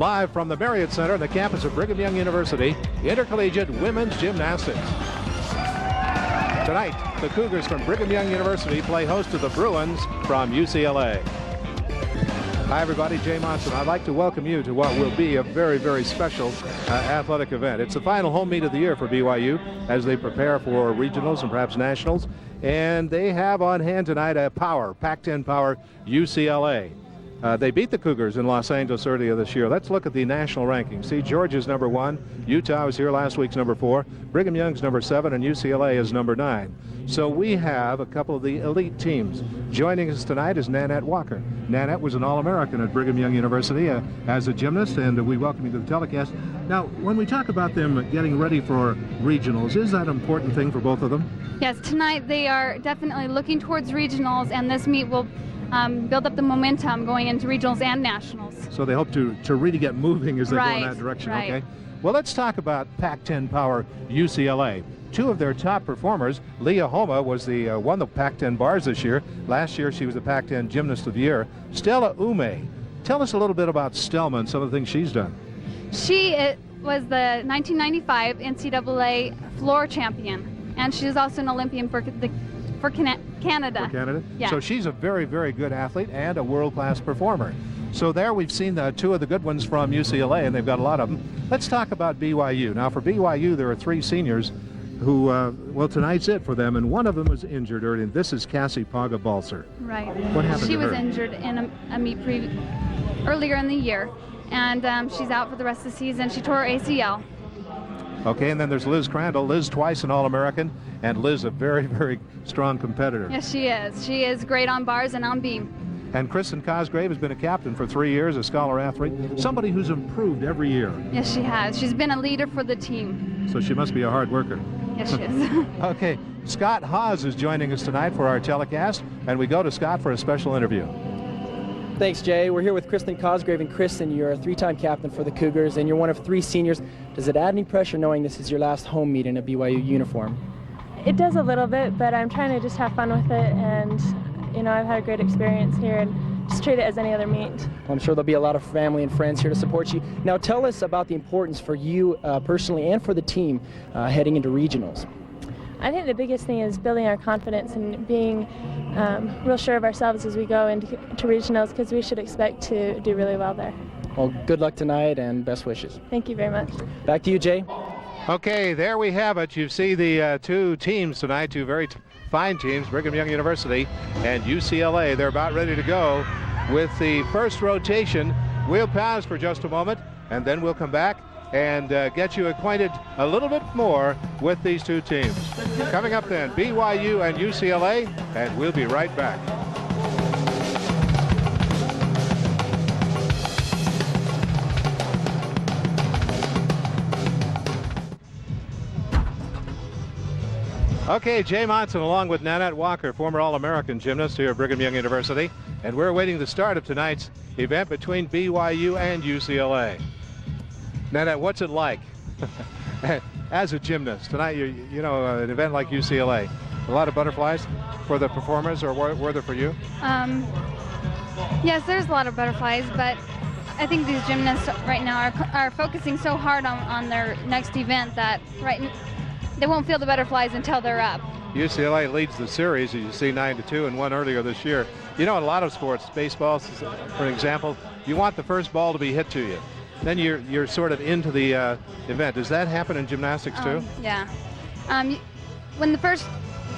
live from the Marriott Center on the campus of Brigham Young University, Intercollegiate Women's Gymnastics. Tonight, the Cougars from Brigham Young University play host to the Bruins from UCLA. Hi, everybody. Jay Monson. I'd like to welcome you to what will be a very, very special athletic event. It's the final home meet of the year for BYU as they prepare for regionals and perhaps nationals. And they have on hand tonight a Pac-10 power UCLA. They beat the Cougars in Los Angeles earlier this year. Let's look at the national rankings. See, Georgia's number 1. Utah was here last week's number 4. Brigham Young's number 7, and UCLA is number 9. So we have a couple of the elite teams. Joining us tonight is Nanette Walker. Nanette was an All-American at Brigham Young University as a gymnast, and we welcome you to the telecast. Now, when we talk about them getting ready for regionals, is that an important thing for both of them? Yes, tonight they are definitely looking towards regionals, and this meet will build up the momentum going into regionals and nationals. So they hope to really get moving as they go in that direction, right. Okay? Well, let's talk about Pac-10 power UCLA. Two of their top performers, Leah Homa won the Pac-10 bars this year. Last year she was the Pac-10 Gymnast of the Year. Stella Ume, tell us a little bit about Stelma and some of the things she's done. She was the 1995 NCAA floor champion, and she is also an Olympian for Canada. For Canada? Yeah. So she's a very, very good athlete and a world-class performer. So there we've seen two of the good ones from UCLA, and they've got a lot of them. Let's talk about BYU. Now, for BYU, there are 3 seniors who, well, tonight's it for them, and one of them was injured early, and this is Cassie Paga-Balser. Right. What happened She to her? was injured in a meet earlier in the year, and she's out for the rest of the season. She tore her ACL. Okay, and then there's Liz Crandall. Liz twice an All-American, and Liz a very, very strong competitor. Yes, she is. She is great on bars and on beam. And Kristen Cosgrave has been a captain for 3 years, a scholar athlete, somebody who's improved every year. Yes, she has. She's been a leader for the team. So she must be a hard worker. Yes, she is. Okay, Scott Haas is joining us tonight for our telecast, and we go to Scott for a special interview. Thanks, Jay. We're here with Kristen Cosgrave. And Kristen, you're a 3-time captain for the Cougars, and you're one of 3 seniors. Does it add any pressure knowing this is your last home meet in a BYU uniform? It does a little bit, but I'm trying to just have fun with it, and you know, I've had a great experience here, and just treat it as any other meet. Well, I'm sure there'll be a lot of family and friends here to support you. Now tell us about the importance for you personally and for the team heading into regionals. I think the biggest thing is building our confidence and being real sure of ourselves as we go into regionals, because we should expect to do really well there. Well, good luck tonight and best wishes. Thank you very much. Back to you, Jay. Okay, there we have it. You see the 2 teams tonight, 2 very fine teams, Brigham Young University and UCLA. They're about ready to go with the first rotation. We'll pause for just a moment, and then we'll come back and get you acquainted a little bit more with these 2 teams. Coming up then, BYU and UCLA, and we'll be right back. Okay, Jay Monson along with Nanette Walker, former All-American gymnast here at Brigham Young University, and we're awaiting the start of tonight's event between BYU and UCLA. Nanette, what's it like as a gymnast tonight? You know, an event like UCLA, a lot of butterflies for the performers, or were there for you? Yes, there's a lot of butterflies, but I think these gymnasts right now are focusing so hard on their next event that they won't feel the butterflies until they're up. UCLA leads the series, as you see, 9-2, and won earlier this year. You know, in a lot of sports, baseball, for example, you want the first ball to be hit to you. Then you're sort of into the event. Does that happen in gymnastics too? Yeah. When the first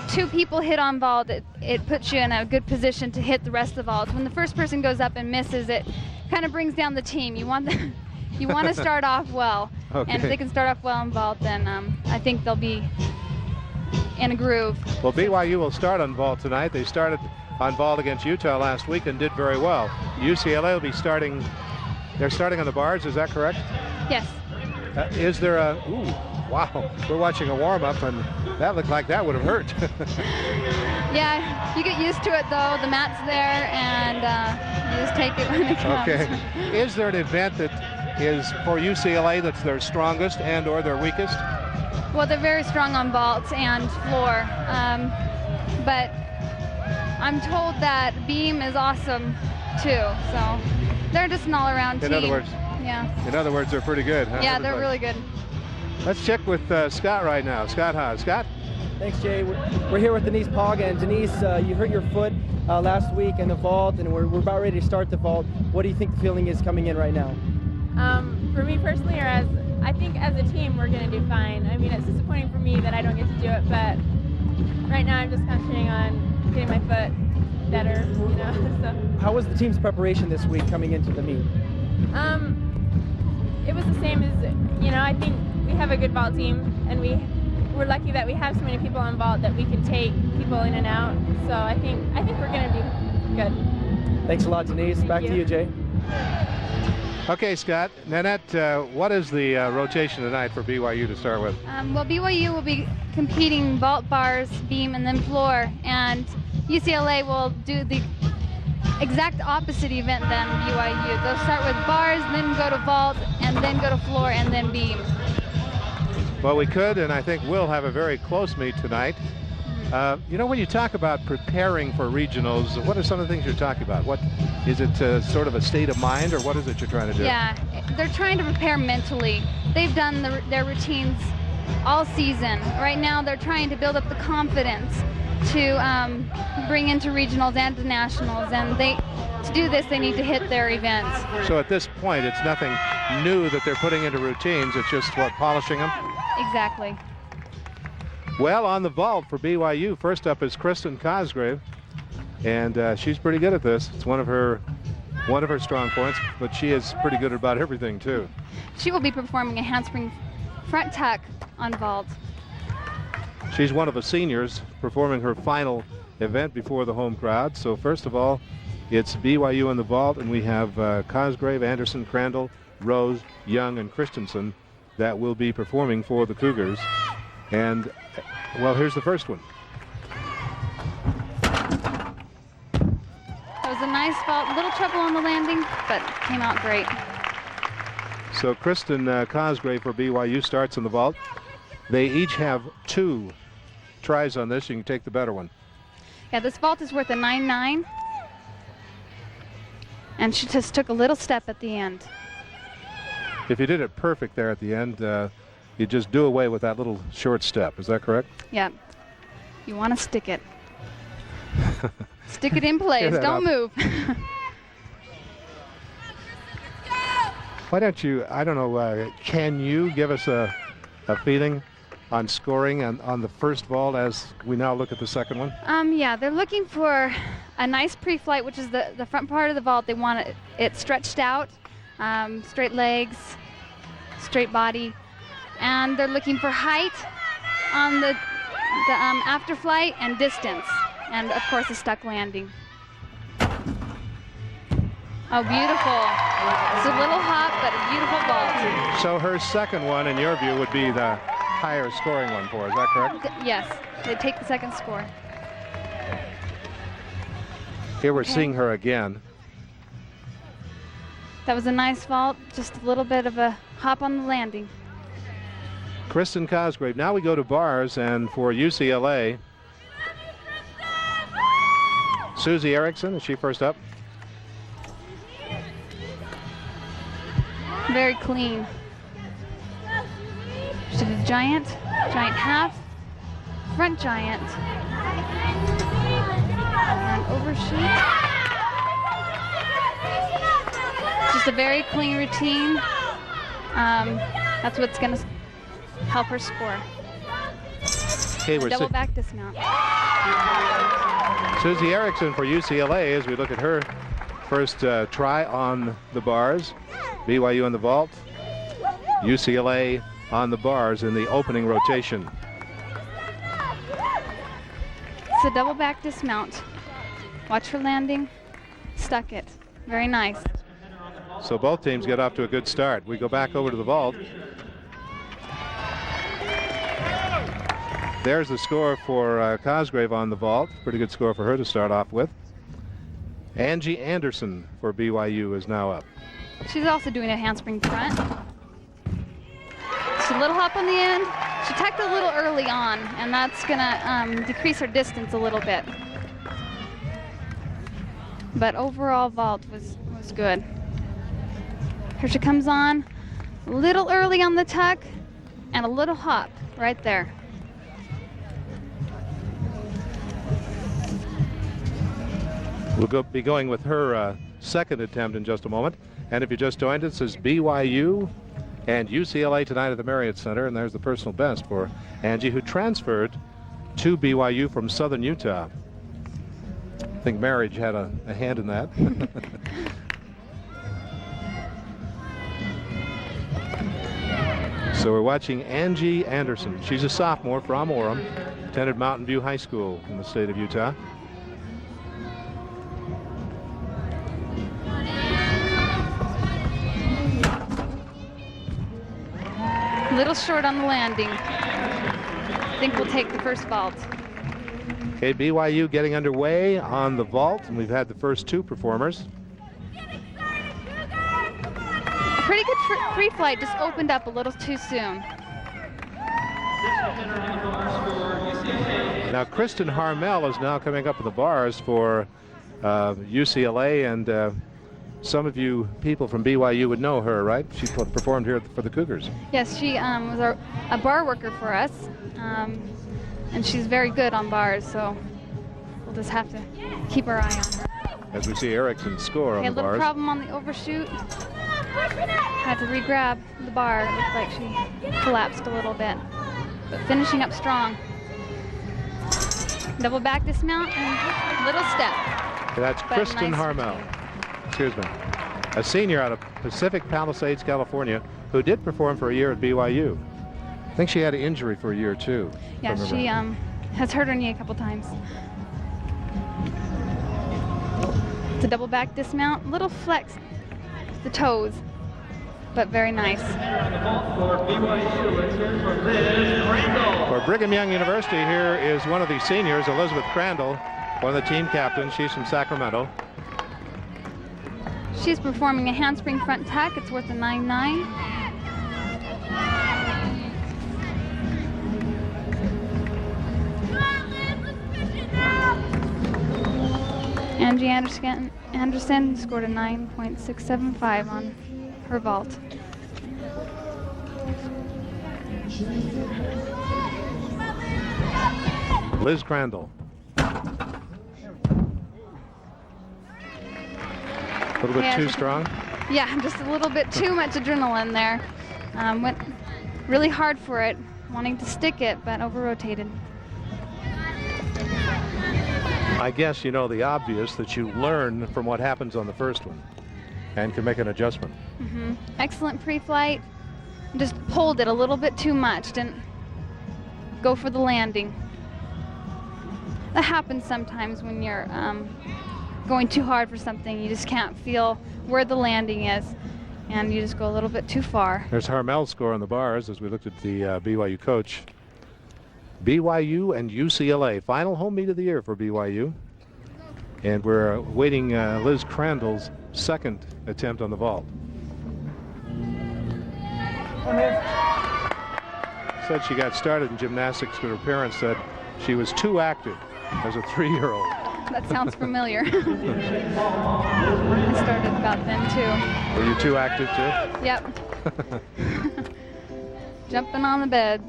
2 people hit on vault, it puts you in a good position to hit the rest of the vaults. When the first person goes up and misses, it kind of brings down the team. You want to start off well. Okay. And if they can start off well in vault, then I think they'll be in a groove. Well, BYU will start on vault tonight. They started on vault against Utah last week and did very well. UCLA will be starting. They're starting on the bars. Is that correct? Yes. Is there a? Ooh, wow! We're watching a warm-up, and that looked like that would have hurt. Yeah, you get used to it though. The mat's there, and you just take it when it comes. Okay. Is there an event that is for UCLA that's their strongest and or their weakest? Well, they're very strong on vaults and floor, but I'm told that beam is awesome too. So they're just an all-around team. In other words, Yeah. In other words, they're pretty good, huh? Yeah, they're really good. Let's check with Scott right now. Scott Haas. Scott? Thanks, Jay. We're here with Denise Paga. And Denise, you hurt your foot last week in the vault, and we're about ready to start the vault. What do you think the feeling is coming in right now? For me personally, or I think as a team, we're going to do fine. I mean, it's disappointing for me that I don't get to do it, but right now I'm just concentrating on getting my foot better, you know. So. How was the team's preparation this week coming into the meet? It was the same as, you know, I think we have a good vault team, and we're lucky that we have so many people on vault that we can take people in and out. So I think we're going to be good. Thanks a lot, Denise. Back to you, Jay. Okay, Scott. Nanette, what is the rotation tonight for BYU to start with? Well, BYU will be competing vault, bars, beam, and then floor. And UCLA will do the exact opposite event than BYU. They'll start with bars, then go to vault, and then go to floor, and then beam. Well, we could, and I think we'll have a very close meet tonight. You know, when you talk about preparing for regionals, what are some of the things you're talking about? What is it, sort of a state of mind, or what is it you're trying to do? Yeah, they're trying to prepare mentally. They've done their routines all season. Right now, they're trying to build up the confidence to bring into regionals and to nationals, and to do this, they need to hit their events. So at this point, it's nothing new that they're putting into routines. It's just, what, polishing them? Exactly. Well, on the vault for BYU, first up is Kristen Cosgrave, and she's pretty good at this. It's one of her strong points, but she is pretty good at about everything too. She will be performing a handspring front tuck on vault. She's one of the seniors performing her final event before the home crowd. So first of all, it's BYU in the vault, and we have Cosgrave, Anderson, Crandall, Rose, Young, and Christensen that will be performing for the Cougars. And well, here's the first one. That was a nice vault, little trouble on the landing, but came out great. So Kristen Cosgrave for BYU starts in the vault. They each have 2 tries on this. You can take the better one. Yeah, this vault is worth a 9.9. And she just took a little step at the end. If you did it perfect there at the end, you just do away with that little short step. Is that correct? Yeah. You want to stick it. Stick it in place. Don't move. Why don't you, I don't know, can you give us a feeling on scoring on the first vault as we now look at the second one? Yeah, they're looking for a nice pre-flight, which is the front part of the vault. They want it stretched out, straight legs, straight body. And they're looking for height on the after flight and distance, and of course a stuck landing. Oh, beautiful. It's a little hot, but a beautiful vault. So her second one, in your view, would be the higher scoring one for her. Is that correct? Yes, they take the second score. Here we're seeing her again. That was a nice vault, just a little bit of a hop on the landing. Kristen Cosgrave. Now we go to bars, and for UCLA, Susie Erickson, is she first up? Very clean. She did a giant half, front giant, and overshoot. Just a very clean routine. That's what's going to help her score. Okay, we're double back dismount. Susie Erickson for UCLA as we look at her first try on the bars. BYU on the vault, UCLA on the bars in the opening rotation. It's a double back dismount. Watch her landing. Stuck it. Very nice. So both teams get off to a good start. We go back over to the vault. There's the score for Cosgrave on the vault. Pretty good score for her to start off with. Angie Anderson for BYU is now up. She's also doing a handspring front. Just a little hop on the end. She tucked a little early on, and that's going to decrease her distance a little bit. But overall vault was good. Here she comes on, a little early on the tuck, and a little hop right there. We'll be going with her second attempt in just a moment. And if you just joined us, it's BYU and UCLA tonight at the Marriott Center. And there's the personal best for Angie, who transferred to BYU from Southern Utah. I think marriage had a hand in that. So we're watching Angie Anderson. She's a sophomore from Orem, attended Mountain View High School in the state of Utah. Little short on the landing. I think we'll take the first vault. Okay, BYU getting underway on the vault, and we've had the first two performers. A pretty good free flight, just opened up a little too soon. Now Kristen Harmel is now coming up with the bars for UCLA, and some of you people from BYU would know her, right? She performed here for the Cougars. Yes, she was a bar worker for us, and she's very good on bars, so we'll just have to keep our eye on her. As we see Erickson score on the A little bars. problem on the overshoot. Had to re-grab the bar. It looked like she collapsed a little bit, but finishing up strong. Double back dismount and little step. That's But Kristen nice Harmel. Excuse me. A senior out of Pacific Palisades, California, who did perform for a year at BYU. I think she had an injury for a year too. Yeah, she has hurt her knee a couple times. It's a double back dismount, little flex the toes, but very nice. For Brigham Young University, here is one of the seniors, Elizabeth Crandall, one of the team captains. She's from Sacramento. She's performing a handspring front tack. It's worth a 9.9. Angie Anderson scored a 9.675 on her vault. Liz Crandall. A little bit too strong? Yeah, just a little bit too much adrenaline there. Went really hard for it, wanting to stick it, but over-rotated. I guess you know the obvious, that you learn from what happens on the first one and can make an adjustment. Excellent pre-flight. Just pulled it a little bit too much. Didn't go for the landing. That happens sometimes when you're going too hard for something. You just can't feel where the landing is, and you just go a little bit too far. There's Harmel's score on the bars as we looked at the BYU coach. BYU and UCLA, final home meet of the year for BYU. And we're awaiting Liz Crandall's second attempt on the vault. Said she got started in gymnastics, but her parents said she was too active as a 3-year-old. That sounds familiar. I started about then too. Were you too active too? Yep. Jumping on the beds.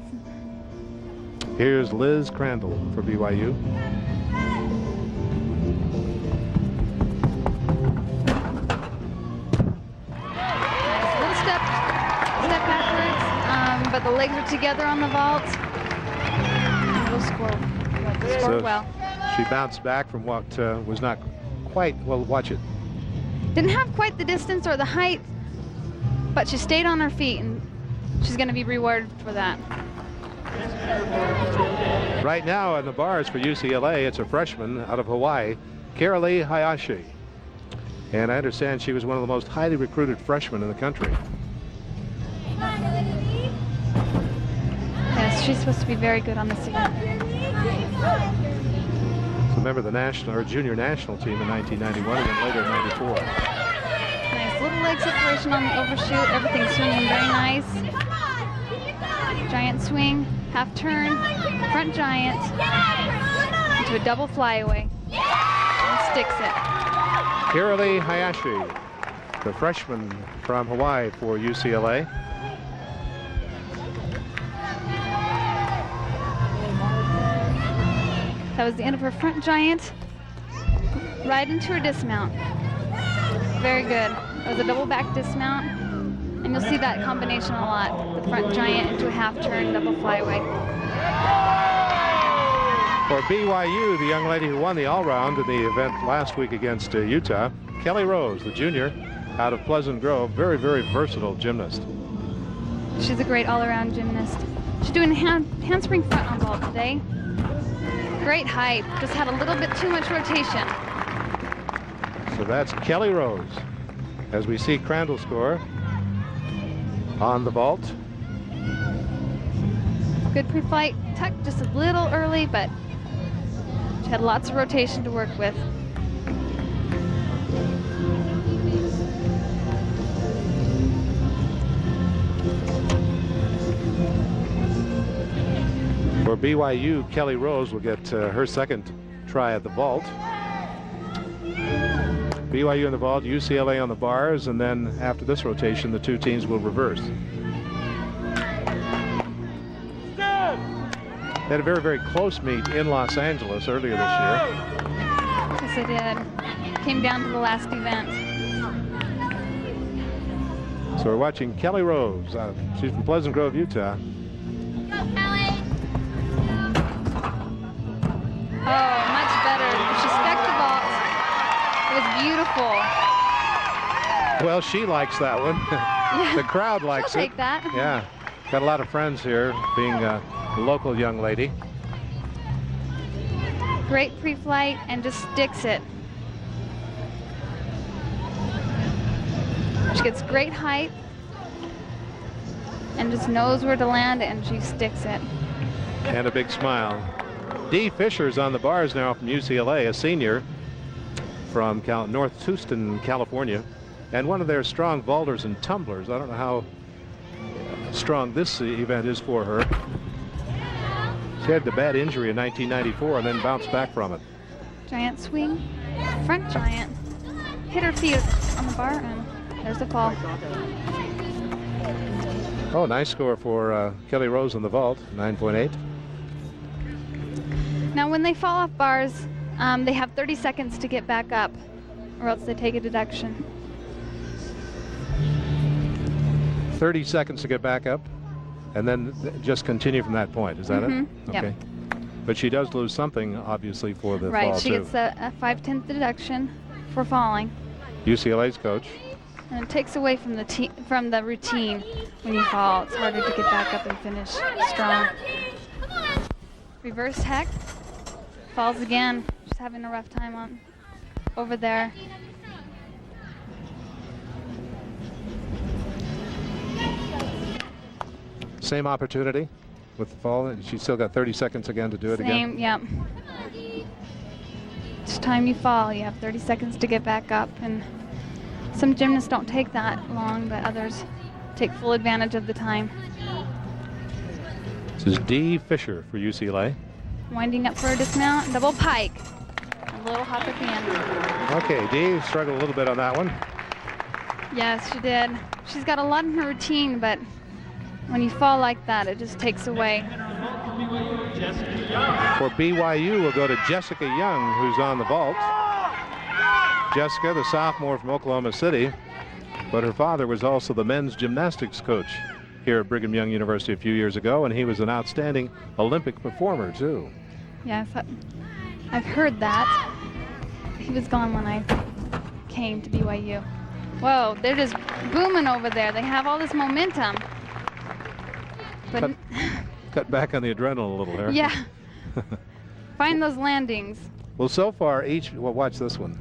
Here's Liz Crandall for BYU. Little step backwards, but the legs are together on the vault. We'll score well. She bounced back from what was not quite, well, watch it. Didn't have quite the distance or the height, but she stayed on her feet, and she's going to be rewarded for that. Right now on the bars for UCLA, it's a freshman out of Hawaii, Carolee Hayashi. And I understand she was one of the most highly recruited freshmen in the country. Yes, she's supposed to be very good on this event. So remember the national or junior national team in 1991 and then later in 94. Nice little leg separation on the overshoot. Everything's swinging very nice. Giant swing, half turn, front giant, into a double flyaway, and sticks it. Carolee Hayashi. the freshman from Hawaii for UCLA. That was the end of her front giant. Right into her dismount. Very good. It was a double back dismount. And you'll see that combination a lot. The front giant into a half turn, double flyaway. For BYU, the young lady who won the all-round in the event last week against Utah, Kelly Rose, the junior out of Pleasant Grove, very, very versatile gymnast. She's a great all-around gymnast. She's doing handspring front on ball today. Great height, just had a little bit too much rotation. So that's Kelly Rose. As we see Crandall score on the vault. Good pre-flight tuck, just a little early, but she had lots of rotation to work with. For BYU, Kelly Rose will get her second try at the vault. BYU in the vault, UCLA on the bars, and then after this rotation, the two teams will reverse. They had a very, very close meet in Los Angeles earlier this year. Yes, it did. Came down to the last event. So we're watching Kelly Rose. She's from Pleasant Grove, Utah. Oh, much better. She stuck the vault. It was beautiful. Well, she likes that one. Yeah. The crowd likes She'll it. take that. Yeah. Got a lot of friends here, being a local young lady. Great pre-flight and just sticks it. She gets great height and just knows where to land, and she sticks it. And a big smile. Dee Fisher's on the bars now from UCLA, a senior from North Tucson, California, and one of their strong vaulters and tumblers. I don't know how strong this event is for her. She had the bad injury in 1994 and then bounced back from it. Giant swing, front giant. Hit her feet on the bar, and there's the fall. Oh, nice score for Kelly Rose in the vault, 9.8. Now, when they fall off bars, they have 30 seconds to get back up, or else they take a deduction. 30 seconds to get back up, and then just continue from that point. Is that it? Yep. Okay. But she does lose something, obviously, for the Right, fall, she too. gets a 5/10 deduction for falling. UCLA's coach. And it takes away from the routine when you fall. It's harder to get back up and finish strong. Reverse heck. Falls again. She's having a rough time on over there. Same opportunity with the fall, and she's still got 30 seconds again to do it again. Same, yep. Each time you fall, you have 30 seconds to get back up, and some gymnasts don't take that long, but others take full advantage of the time. This is Dee Fisher for UCLA. Winding up for a dismount, double pike. A little hop at the end. Okay, Dee struggled a little bit on that one. Yes, she did. She's got a lot in her routine, but when you fall like that, it just takes away. For BYU, we'll go to Jessica Young, who's on the vault. Jessica, the sophomore from Oklahoma City, but her father was also the men's gymnastics coach here at Brigham Young University a few years ago, and he was an outstanding Olympic performer, too. Yes, I've heard that. He was gone when I came to BYU. Whoa, they're just booming over there. They have all this momentum. But Cut back on the adrenaline a little here. yeah. Find those landings. Well, so far, well, watch this one.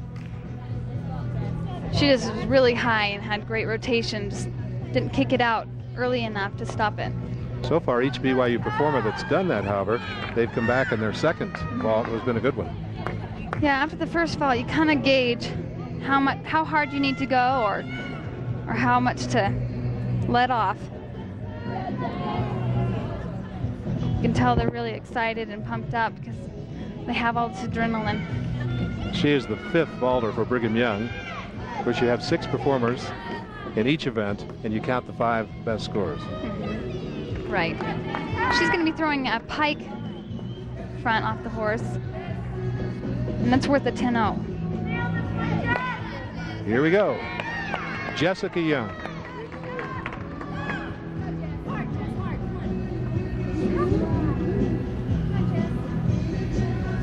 She just was really high and had great rotation. Just didn't kick it out early enough to stop it. So far, each BYU performer that's done that, however, they've come back in their second vault. Has been a good one. Yeah, after the first fall, you kind of gauge how hard you need to go, or how much to let off. You can tell they're really excited and pumped up because they have all this adrenaline. She is the fifth vaulter for Brigham Young. where you have 6 performers in each event, and you count the 5 best scores. Right. She's going to be throwing a pike front off the horse, and that's worth a 10-0. Here we go. Jessica Young.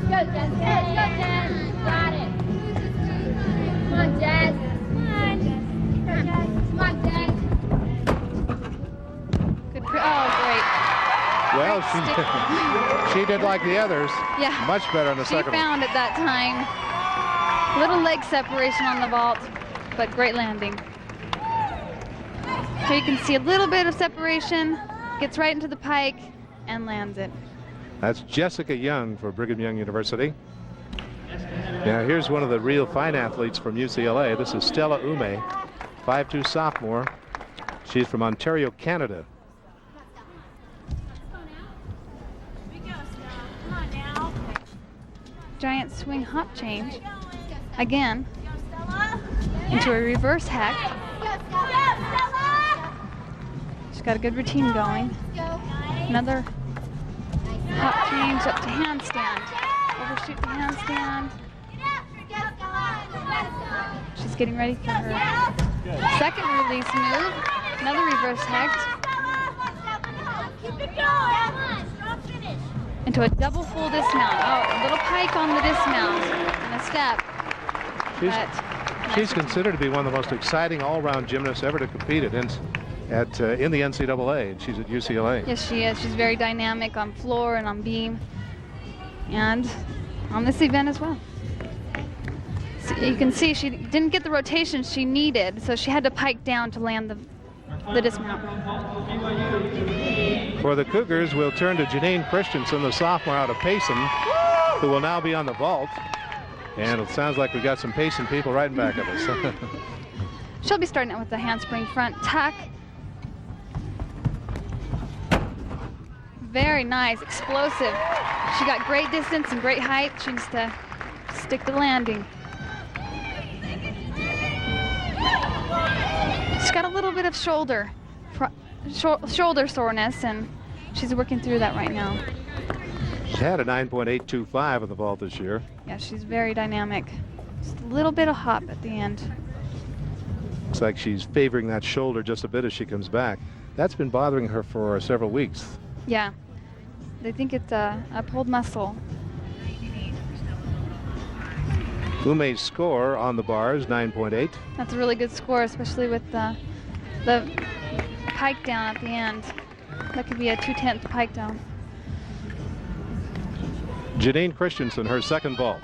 Go, Jess. Go, Jess. Got it. Come on, Jess. Come on. Go, Jess. Come on, Jess. Good. Oh, great. Well, she did like the others. Yeah. Much better on the She second one. found it that time. Little leg separation on the vault, but great landing. Here you can see a little bit of separation, gets right into the pike, and lands it. That's Jessica Young for Brigham Young University. Now here's one of the real fine athletes from UCLA. This is Stella Ume, 5'2" sophomore. She's from Ontario, Canada. Giant swing hop change. Again, into a reverse hack. She's got a good routine going. Another hop change up to handstand. Overshoot to handstand. She's getting ready for her second release move. Another reverse hack. Into a double full dismount. Oh, a little pike on the dismount and a step. She's considered to be one of the most exciting all-round gymnasts ever to compete in the NCAA, and she's at UCLA. Yes, she is. She's very dynamic on floor and on beam, and on this event as well. So you can see she didn't get the rotation she needed, so she had to pike down to land the dismount. For the Cougars, we'll turn to Janine Christensen, the sophomore out of Payson, who will now be on the vault. And it sounds like we got some Payson people right in back of us. She'll be starting out with the handspring front tuck. Very nice, explosive. She got great distance and great height. She needs to stick the landing. She's got a little bit of shoulder soreness, and she's working through that right now. She had a 9.825 on the vault this year. Yeah, she's very dynamic. Just a little bit of hop at the end. Looks like she's favoring that shoulder just a bit as she comes back. That's been bothering her for several weeks. Yeah, they think it's a pulled muscle. Ume's score on the bars, 9.8. That's a really good score, especially with the pike down at the end. That could be a 2/10 pike down. Janine Christensen, her second vault.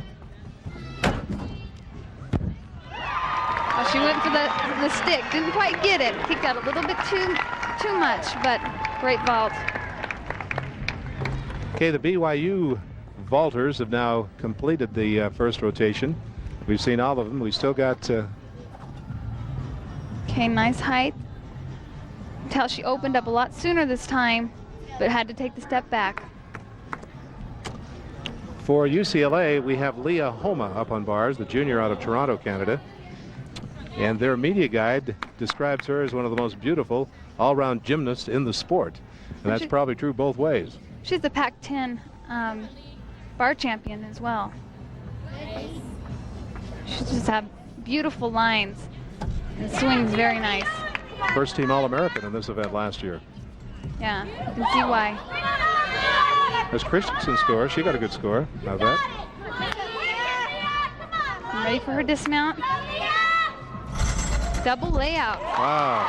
Well, she went for the stick, didn't quite get it. Kicked out a little bit too much, but great vault. Okay, the BYU vaulters have now completed the first rotation. We've seen all of them. We still got... Okay, nice height. Tell she opened up a lot sooner this time, but had to take the step back. For UCLA, we have Leah Homa up on bars, the junior out of Toronto, Canada. And their media guide describes her as one of the most beautiful all-round gymnasts in the sport. And that's probably true both ways. She's the Pac-10 bar champion as well. She just have beautiful lines and swings very nice. First team All-American in this event last year. Yeah, you can see why. There's Christensen's score. She got a good score. How about that? Ready for her dismount. Double layout. Wow.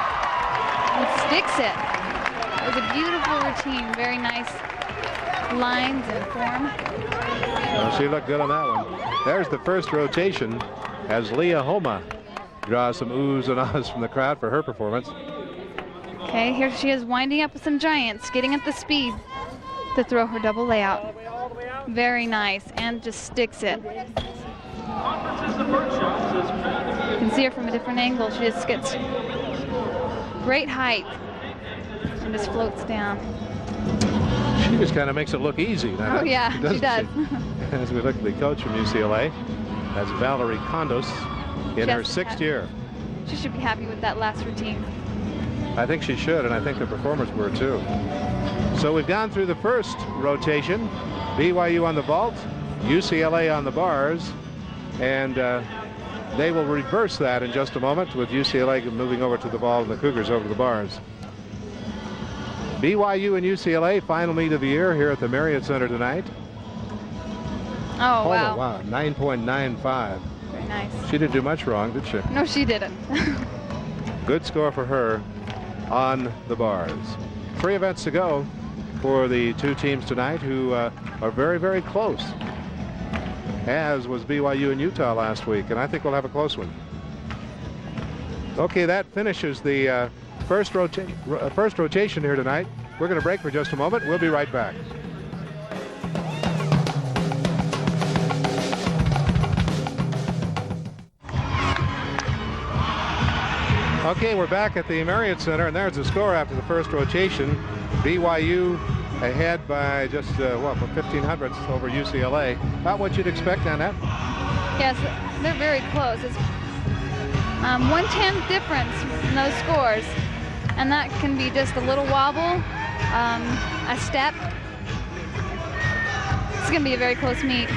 And sticks it. It was a beautiful routine. Very nice lines and form. Well, she looked good on that one. There's the first rotation as Leah Homa draws some oohs and ahs from the crowd for her performance. Okay, here she is winding up with some giants, getting at the speed to throw her double layout. Very nice, and just sticks it. You can see her from a different angle. She just gets great height and just floats down. She just kind of makes it look easy. Oh yeah, she does. As we look at the coach from UCLA, that's Valerie Condos. in her 6th year. She should be happy with that last routine. I think she should, and I think the performers were too. So we've gone through the first rotation. BYU on the vault, UCLA on the bars, and they will reverse that in just a moment with UCLA moving over to the vault and the Cougars over to the bars. BYU and UCLA, final meet of the year here at the Marriott Center tonight. Oh, wow. Wow, 9.95. Very nice. She didn't do much wrong, did she? No, she didn't. Good score for her on the bars. 3 events to go for the 2 teams tonight who are very, very close, as was BYU and Utah last week, and I think we'll have a close one. Okay, that finishes the first rotation here tonight. We're going to break for just a moment. We'll be right back. Okay, we're back at the Marriott Center, and there's the score after the first rotation. BYU ahead by just, 15 hundredths over UCLA. About what you'd expect on that? Yes, they're very close. It's 1/10 difference in those scores, and that can be just a little wobble, a step. It's going to be a very close meet.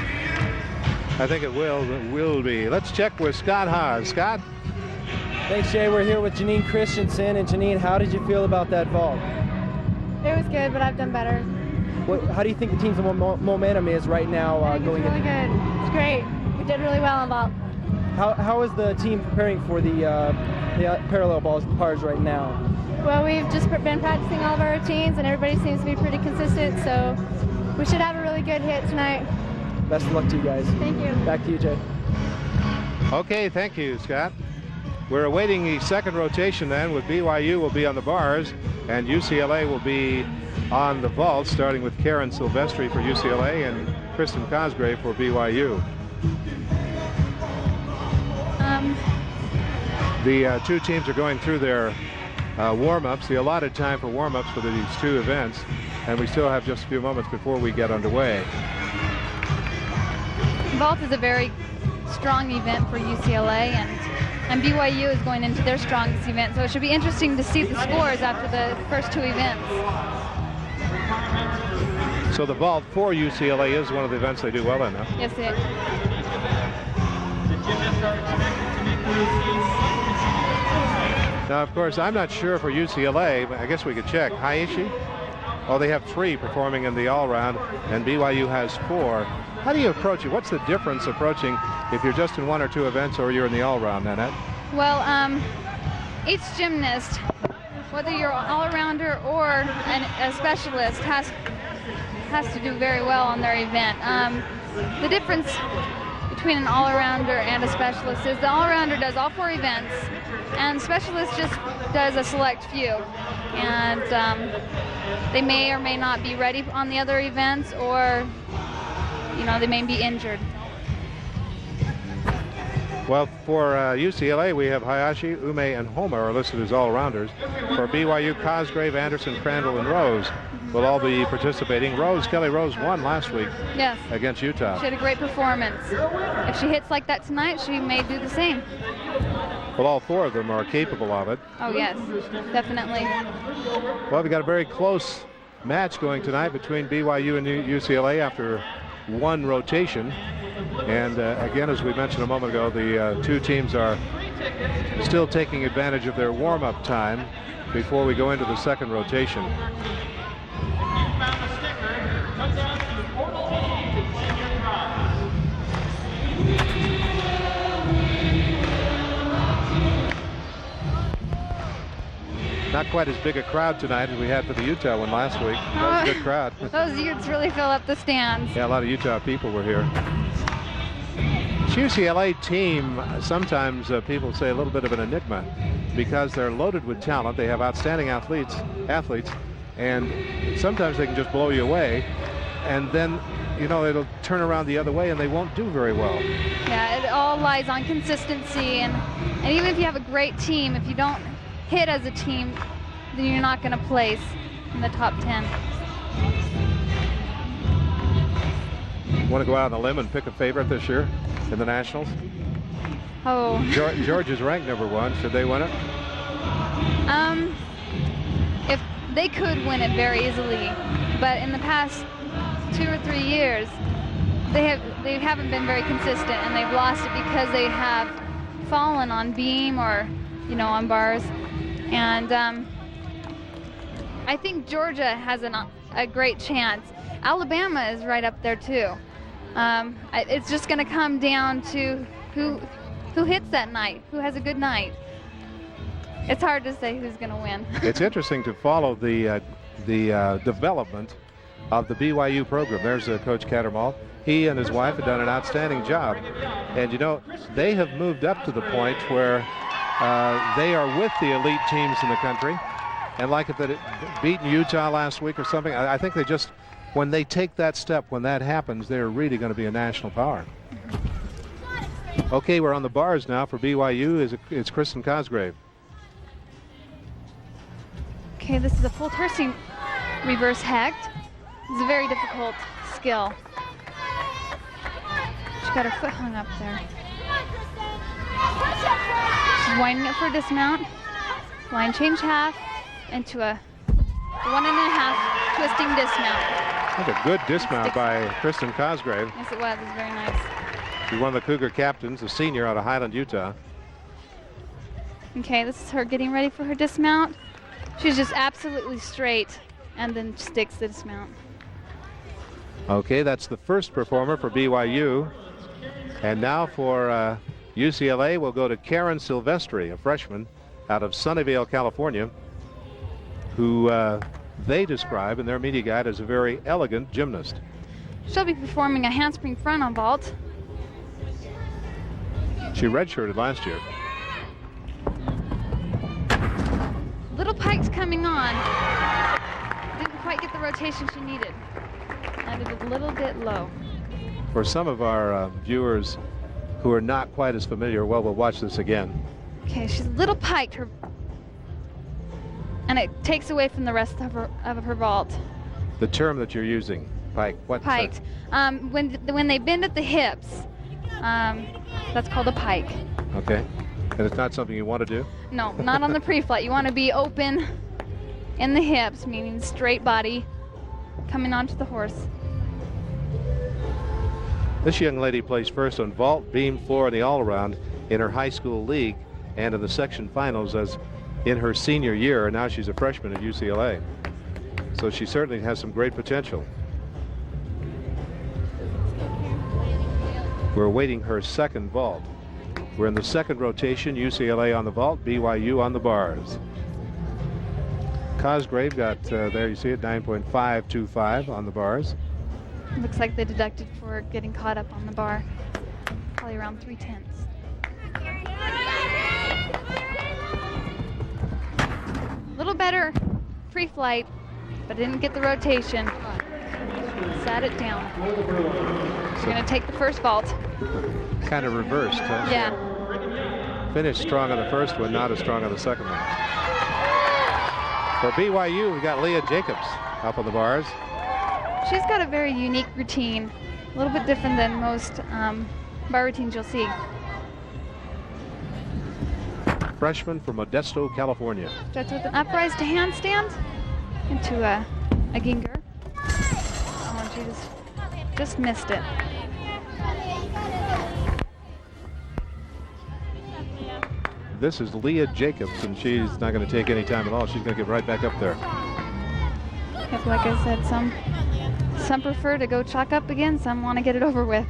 I think it will be. Let's check with Scott Haas. Scott? Thanks, Jay. We're here with Janine Christensen. And Janine, how did you feel about that vault? It was good, but I've done better. How do you think the team's momentum is right now going It's really good. It's great. We did really well on vault. How is the team preparing for the parallel bars right now? Well, we've just been practicing all of our routines, and everybody seems to be pretty consistent, so we should have a really good hit tonight. Best of luck to you guys. Thank you. Back to you, Jay. Okay, thank you, Scott. We're awaiting the second rotation then, with BYU will be on the bars and UCLA will be on the vault, starting with Karen Silvestri for UCLA and Kristen Cosgrave for BYU. The 2 teams are going through their warm-ups, the allotted time for warm-ups for these 2 events, and we still have just a few moments before we get underway. Vault is a very strong event for UCLA, and BYU is going into their strongest event, so it should be interesting to see the scores after the first 2 events. So the vault for UCLA is one of the events they do well in, huh? Yes, it is. Now, of course, I'm not sure for UCLA, but I guess we could check. Hayashi? Oh, they have 3 performing in the all-round, and BYU has 4. How do you approach it? What's the difference approaching if you're just in 1 or 2 events or you're in the all-round, Nanette? Well, each gymnast, whether you're an all-arounder or a specialist, has to do very well on their event. The difference between an all-arounder and a specialist is the all-arounder does all 4 events, and specialist just does a select few. And they may or may not be ready on the other events, or they may be injured. Well, for UCLA, we have Hayashi, Ume, and Homa are listed as all-rounders. For BYU, Cosgrave, Anderson, Crandall, and Rose will all be participating. Kelly Rose won last week against Utah. She had a great performance. If she hits like that tonight, she may do the same. Well, all 4 of them are capable of it. Oh, yes, definitely. Well, we've got a very close match going tonight between BYU and UCLA after 1 rotation. And again, as we mentioned a moment ago, the 2 teams are still taking advantage of their warm-up time before we go into the second rotation. Not quite as big a crowd tonight as we had for the Utah one last week. That was a good crowd. Those Utes really fill up the stands. Yeah, a lot of Utah people were here. This UCLA team, sometimes people say a little bit of an enigma because they're loaded with talent. They have outstanding athletes, and sometimes they can just blow you away. And then, it'll turn around the other way and they won't do very well. Yeah, it all lies on consistency. And even if you have a great team, if you don't hit as a team, then you're not going to place in the top 10. Want to go out on a limb and pick a favorite this year in the Nationals? Oh. Georgia's ranked #1. Should they win it? If they could win it very easily, but in the past 2 or 3 years, they haven't been very consistent, and they've lost it because they have fallen on beam or, on bars. And I think Georgia has a great chance. Alabama is right up there too. It's just going to come down to who hits that night, who has a good night. It's hard to say who's going to win. It's interesting to follow the development of the BYU program. There's Coach Cattermall. He and his wife have done an outstanding job. And, they have moved up to the point where they are with the elite teams in the country. And like if they'd beaten Utah last week or something, I think they just, when they take that step, when that happens, they're really going to be a national power. Okay, we're on the bars now for BYU. It's Kristen Cosgrave. Okay, this is a full Tersing reverse hecht. It's a very difficult skill. She got her foot hung up there. She's winding it for a dismount. Line change half into a 1.5 twisting dismount. That's a good dismount by Kristen Cosgrave. Yes, it was. It was very nice. She's one of the Cougar captains, a senior out of Highland, Utah. Okay, this is her getting ready for her dismount. She's just absolutely straight and then sticks the dismount. Okay, that's the first performer for BYU. And now for UCLA, we'll go to Karen Silvestri, a freshman out of Sunnyvale, California, who they describe in their media guide as a very elegant gymnast. She'll be performing a handspring front on vault. She redshirted last year. Little pikes coming on. Didn't quite get the rotation she needed. Landed a little bit low. For some of our viewers who are not quite as familiar, well, we'll watch this again. Okay, she's little piked her, and it takes away from the rest of her vault. The term that you're using, pike. What's piked? When they bend at the hips, that's called a pike. Okay. And it's not something you want to do? No, not on the pre-flight. You want to be open in the hips, meaning straight body coming onto the horse. This young lady plays first on vault, beam, floor, and the all-around in her high school league and in the section finals as in her senior year. And now she's a freshman at UCLA. So she certainly has some great potential. We're awaiting her second vault. We're in the second rotation, UCLA on the vault, BYU on the bars. Cosgrave got, there you see it, 9.525 on the bars. Looks like they deducted for getting caught up on the bar. Probably around 3/10. A little better pre-flight, but didn't get the rotation. Sat it down. She's going to take the first vault. Kind of reversed, huh? Yeah. Finished strong on the first one, not as strong on the second one. For BYU, we got Leah Jacobs up on the bars. She's got a very unique routine, a little bit different than most bar routines you'll see. Freshman from Modesto, California. Starts with an uprise to handstand into a ginger. Oh, she just missed it. This is Leah Jacobs, and she's not going to take any time at all. She's going to get right back up there. Yep, like I said, some prefer to go chalk up again, some want to get it over with.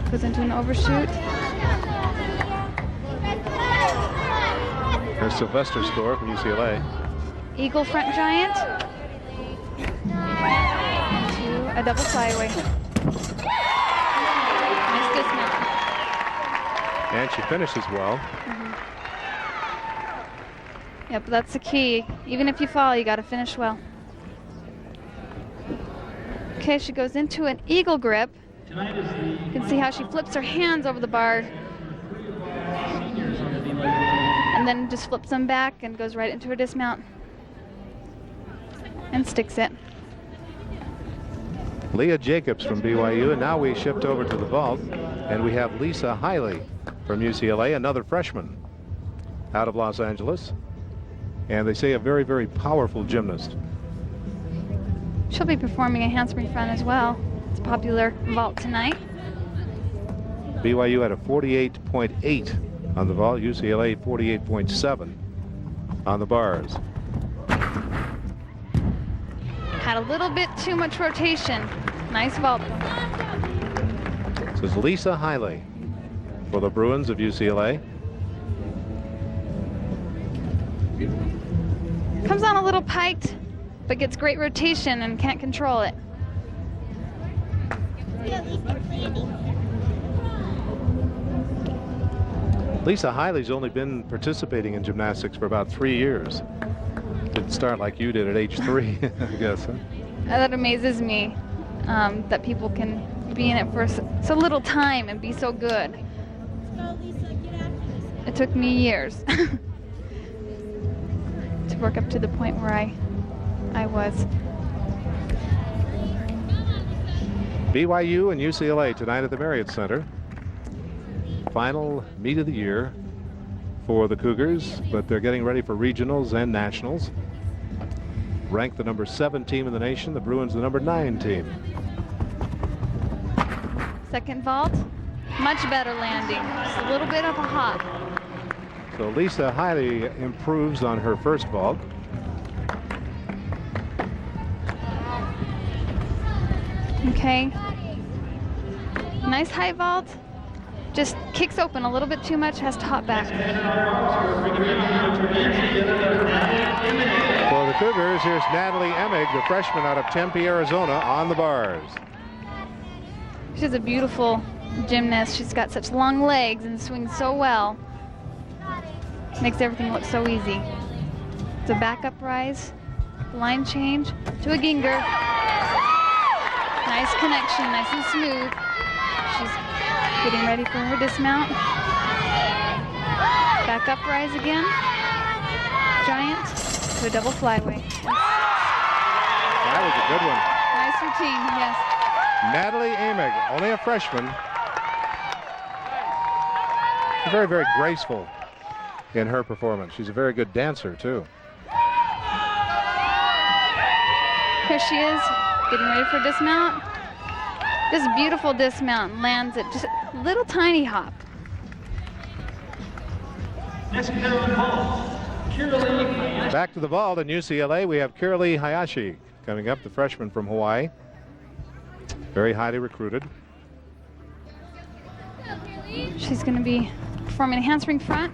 Goes into an overshoot. There's Sylvester score from UCLA. Eagle front giant. To a double flyaway. Nice dismount. And she finishes well. Yep, that's the key. Even if you fall, you got to finish well. Okay, she goes into an eagle grip. You can see how she flips her hands over the bar. And then just flips them back and goes right into her dismount. And sticks it. Leah Jacobs from BYU, and now we shift over to the vault, and we have Lisa Hiley from UCLA, another freshman out of Los Angeles, and they say a very, very powerful gymnast. She'll be performing a handspring front as well. It's a popular vault tonight. BYU had a 48.8 on the vault, UCLA 48.7 on the bars. Had a little bit too much rotation. Nice vault. This is Lisa Hiley for the Bruins of UCLA. Comes on a little piked, but gets great rotation and can't control it. Lisa Hiley's only been participating in gymnastics for about 3 years. Didn't start like you did at age 3, I guess. Huh? That amazes me, that people can be in it for so little time and be so good. It took me years to work up to the point where I was. BYU and UCLA tonight at the Marriott Center. Final meet of the year for the Cougars, but they're getting ready for regionals and nationals. Ranked the number 7 team in the nation, the Bruins the number 9 team. Second vault, much better landing. Just a little bit of a hop. So Lisa Hiley improves on her first vault. Okay. Nice high vault. Just kicks open a little bit too much, has to hop back. For the Cougars, here's Natalie Emig, the freshman out of Tempe, Arizona, on the bars. She's a beautiful gymnast. She's got such long legs and swings so well. Makes everything look so easy. It's a back up rise, line change to a Ginger. Nice connection, nice and smooth. She's getting ready for her dismount. Back up rise again. Giant to a double flyway. That was a good one. Nice routine, yes. Natalie Emig, only a freshman. Very, very graceful in her performance. She's a very good dancer, too. Here she is, getting ready for dismount. This beautiful dismount, lands at just a little tiny hop. Back to the vault in UCLA, we have Kirli Hayashi coming up, the freshman from Hawaii. Very highly recruited. She's going to be performing a handspring front.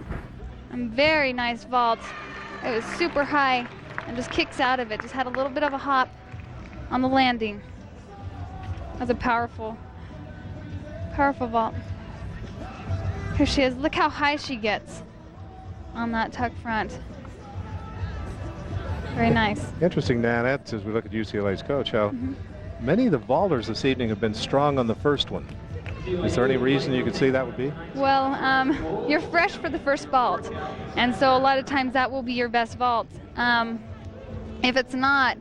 And very nice vault. It was super high and just kicks out of it. Just had a little bit of a hop on the landing. That's a powerful, powerful vault. Here she is. Look how high she gets on that tuck front. Very nice. Interesting, Nanette, as we look at UCLA's coach, how many of the vaulters this evening have been strong on the first one. Is there any reason you could see that would be? Well, you're fresh for the first vault, and so a lot of times that will be your best vault. If it's not,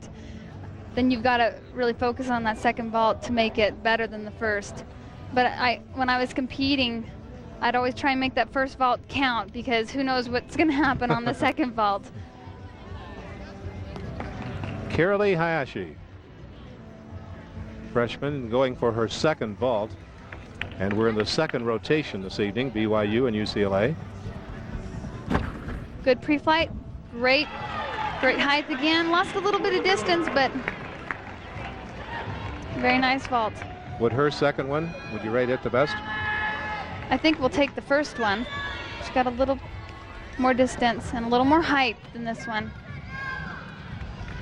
then you've got to really focus on that second vault to make it better than the first. But when I was competing, I'd always try and make that first vault count, because who knows what's going to happen on the second vault. Kirli Hayashi, freshman, going for her second vault. And we're in the second rotation this evening, BYU and UCLA. Good pre-flight, great height again. Lost a little bit of distance, but very nice vault. Would her second one, would you rate it the best? I think we'll take the first one. She's got a little more distance and a little more height than this one.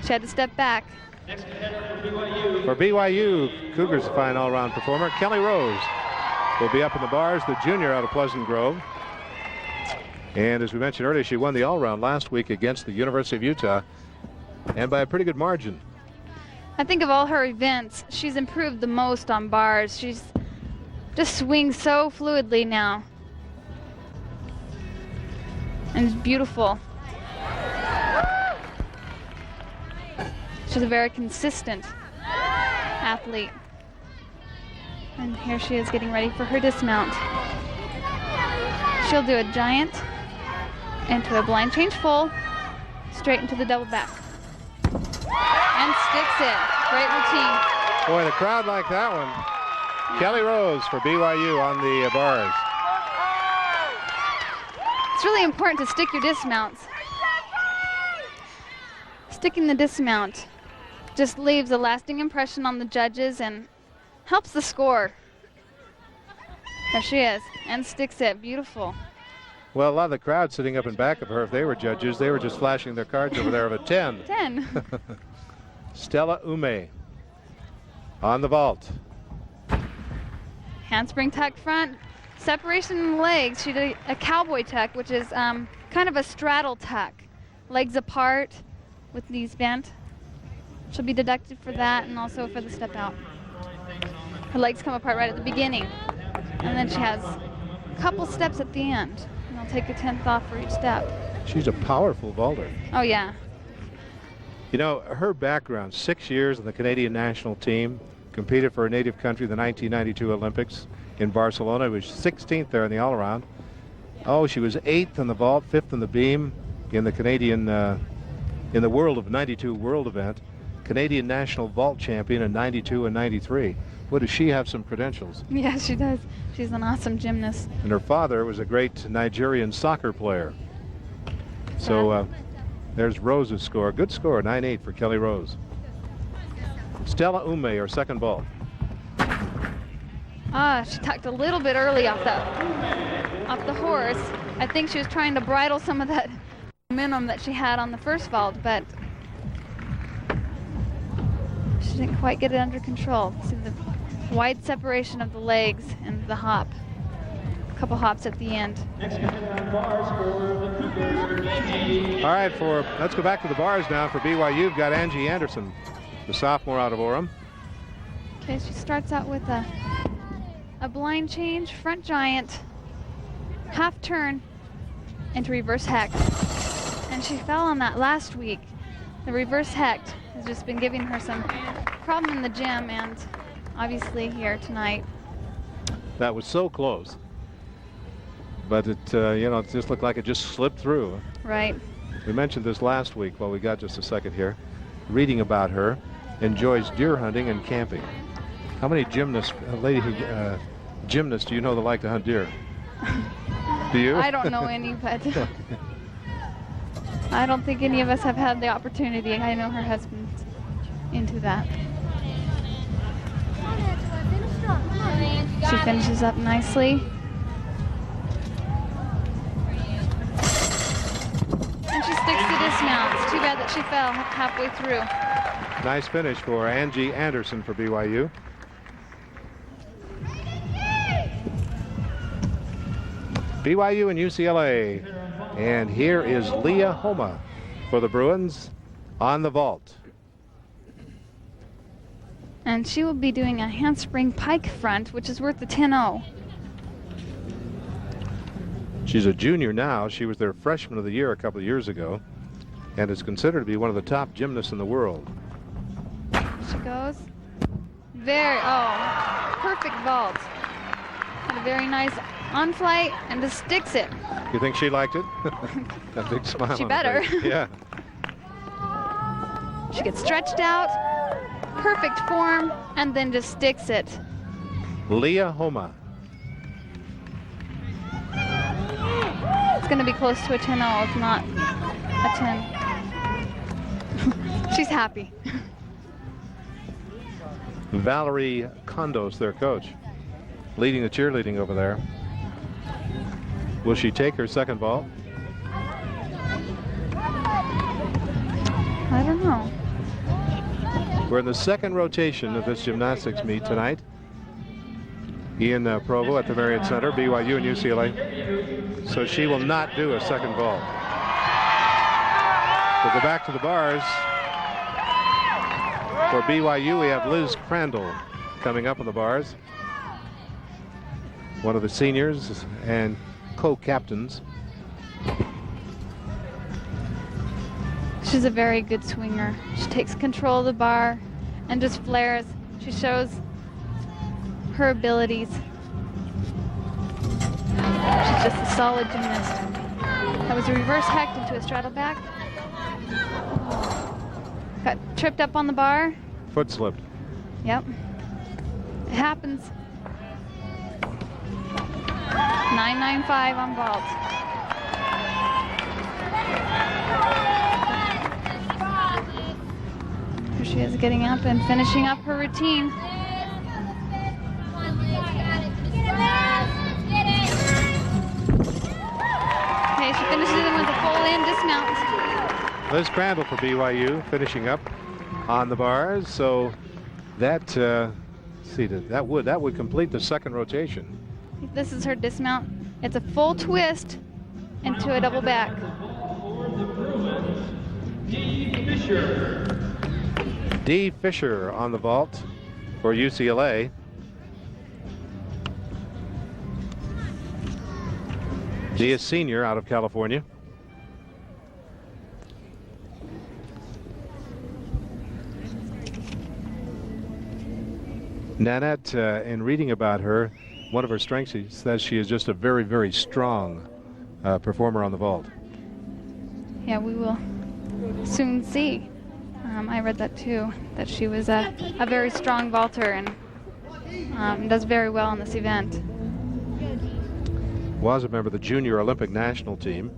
She had to step back. For BYU, Cougars a fine all-around performer. Kelly Rose will be up in the bars, the junior out of Pleasant Grove. And as we mentioned earlier, she won the all-round last week against the University of Utah, and by a pretty good margin. I think of all her events, she's improved the most on bars. She's just swings so fluidly now. And it's beautiful. She's a very consistent athlete. And here she is getting ready for her dismount. She'll do a giant into a blind change full, straight into the double back. And sticks it. Great routine. Boy, the crowd liked that one. Kelly Rose for BYU on the bars. It's really important to stick your dismounts. Sticking the dismount just leaves a lasting impression on the judges and helps the score. There she is, and sticks it. Beautiful. Well, a lot of the crowd sitting up in back of her, if they were judges, they were just flashing their cards over there of a 10. 10. Stella Ume on the vault. Handspring tuck front, separation in the legs. She did a cowboy tuck, which is kind of a straddle tuck. Legs apart with knees bent. She'll be deducted for that and also for the step out. Her legs come apart right at the beginning. And then she has a couple steps at the end. And they'll take a 10th off for each step. She's a powerful vaulter. Oh, yeah. You know, her background, 6 years in the Canadian national team, competed for her native country, the 1992 Olympics in Barcelona. She was 16th there in the all-around. Oh, she was 8th in the vault, 5th in the beam in the Canadian, in the World of 92 World event. Canadian national vault champion in 92 and 93. Boy, does she have some credentials. Yeah, she does. She's an awesome gymnast. And her father was a great Nigerian soccer player. So there's Rose's score. Good score, 9-8 for Kelly Rose. Stella Ume, her second vault. She tucked a little bit early off the horse. I think she was trying to bridle some of that momentum that she had on the first vault, but she didn't quite get it under control. See the wide separation of the legs and the hop. A couple hops at the end. All right, let's go back to the bars now. For BYU, you've got Angie Anderson, the sophomore out of Orem. Okay, she starts out with a blind change, front giant, half turn into reverse hecht. And she fell on that last week. The reverse hecht has just been giving her some problem in the gym and obviously here tonight. That was so close. But it, it just looked like it just slipped through. Right. We mentioned this last week. Well, we got just a second here. Reading about her, enjoys deer hunting and camping. How many gymnasts do you know that like to hunt deer? Do you? I don't know any, but I don't think any of us have had the opportunity. I know her husband's into that. She finishes up nicely. And she sticks the dismount. It's too bad that she fell halfway through. Nice finish for Angie Anderson for BYU. BYU and UCLA. And here is Leah Homa for the Bruins on the vault. And she will be doing a handspring pike front, which is worth the 10-0. She's a junior now. She was their freshman of the year a couple of years ago and is considered to be one of the top gymnasts in the world. She goes. Perfect vault. And a very nice on flight and just sticks it. You think she liked it? That big smile. She on her better. face. Yeah. She gets stretched out, perfect form, and then just sticks it. Leah Homa. It's going to be close to a 10-0, if not a 10. She's happy. Valerie Kondos, their coach, leading the cheerleading over there. Will she take her second vault? I don't know. We're in the second rotation of this gymnastics meet tonight in Provo at the Marriott Center, BYU and UCLA. So she will not do a second vault. We'll go back to the bars. For BYU, we have Liz Crandall coming up on the bars. One of the seniors and co-captains. She's a very good swinger. She takes control of the bar and just flares. She shows her abilities. She's just a solid gymnast. That was a reverse hecht into a straddle back. Got tripped up on the bar. Foot slipped. Yep. It happens. 995 on vault. Here she is getting up and finishing up her routine. Okay, she finishes it with a full in dismount. Liz Crandall for BYU finishing up on the bars. So that that would complete the second rotation. This is her dismount. It's a full twist into a double back. Dee Fisher on the vault for UCLA. Dee is senior out of California. Nanette, in reading about her, one of her strengths, she says she is just a very, very strong performer on the vault. Yeah, we will soon see. I read that too, that she was a very strong vaulter and does very well in this event. Was a member of the Junior Olympic National Team.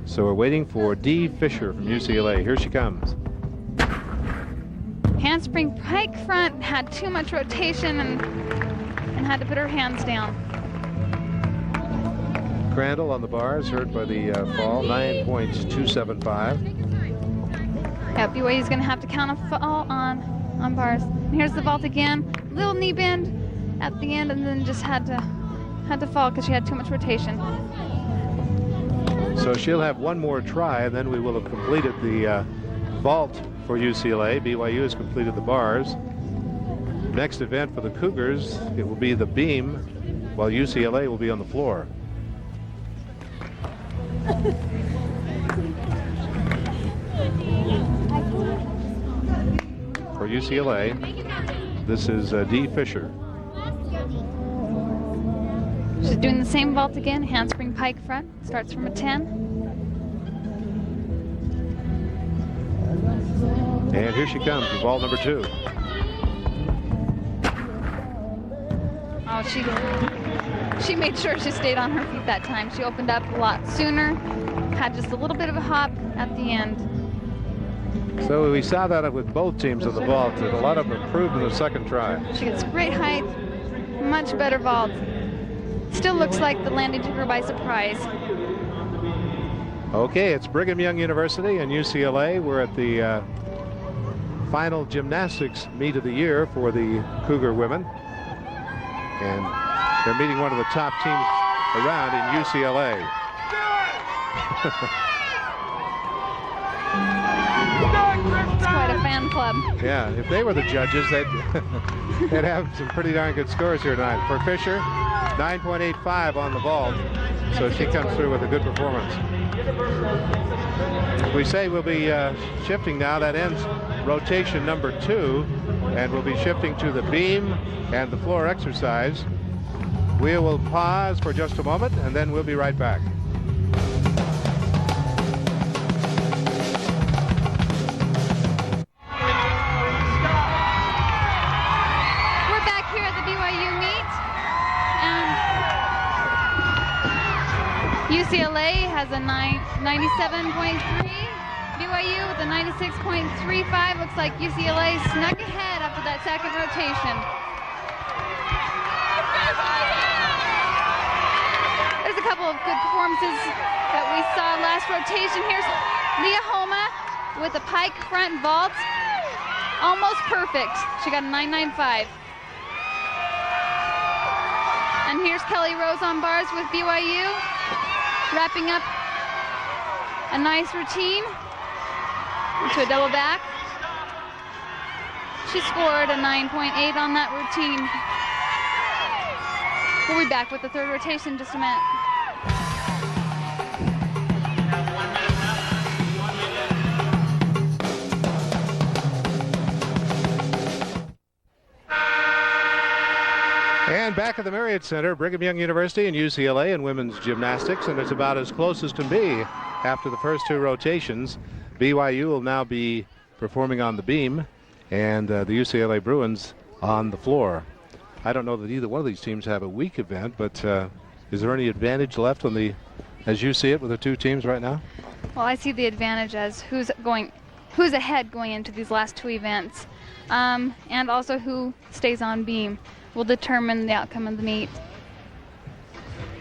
So we're waiting for Dee Fisher from UCLA. Here she comes. Handspring pike front, had too much rotation and had to put her hands down. Crandall on the bars, hurt by the fall, 9.275. Yeah, BYU is going to have to count a fall on bars. And here's the vault again. Little knee bend at the end, and then just had to fall because she had too much rotation. So she'll have one more try, and then we will have completed the vault for UCLA. BYU has completed the bars. Next event for the Cougars, it will be the beam, while UCLA will be on the floor. For UCLA, this is Dee Fisher. She's doing the same vault again, handspring pike front, starts from a 10. And here she comes, with vault number 2. Oh, she made sure she stayed on her feet that time. She opened up a lot sooner, had just a little bit of a hop at the end. So we saw that with both teams of the vault, that a lot of them improved in the second try. She gets great height, much better vault. Still looks like the landing took her by surprise. Okay, it's Brigham Young University and UCLA. We're at the final gymnastics meet of the year for the Cougar women. And they're meeting one of the top teams around in UCLA. It's quite a fan club. Yeah, if they were the judges, they'd have some pretty darn good scores here tonight. For Fisher, 9.85 on the vault, so she comes through with a good performance. We say we'll be shifting now. That ends rotation number 2, and we'll be shifting to the beam and the floor exercise. We will pause for just a moment, and then we'll be right back. We're back here at the BYU meet, and UCLA has a 97.3. BYU with a 96.35. Looks like UCLA snuck ahead after that second rotation. There's a couple of good performances that we saw last rotation. Here's Leah Homa with a pike front vault. Almost perfect. She got a 995. And here's Kelly Rose on bars with BYU, wrapping up a nice routine into a double back. She scored a 9.8 on that routine. We'll be back with the third rotation in just a minute. And back at the Marriott Center, Brigham Young University and UCLA in women's gymnastics, and it's about as close as can be after the first two rotations. BYU will now be performing on the beam, and the UCLA Bruins on the floor. I don't know that either one of these teams have a weak event, but is there any advantage left on the, as you see it, with the two teams right now? Well, I see the advantage as who's ahead going into these last two events, and also who stays on beam will determine the outcome of the meet.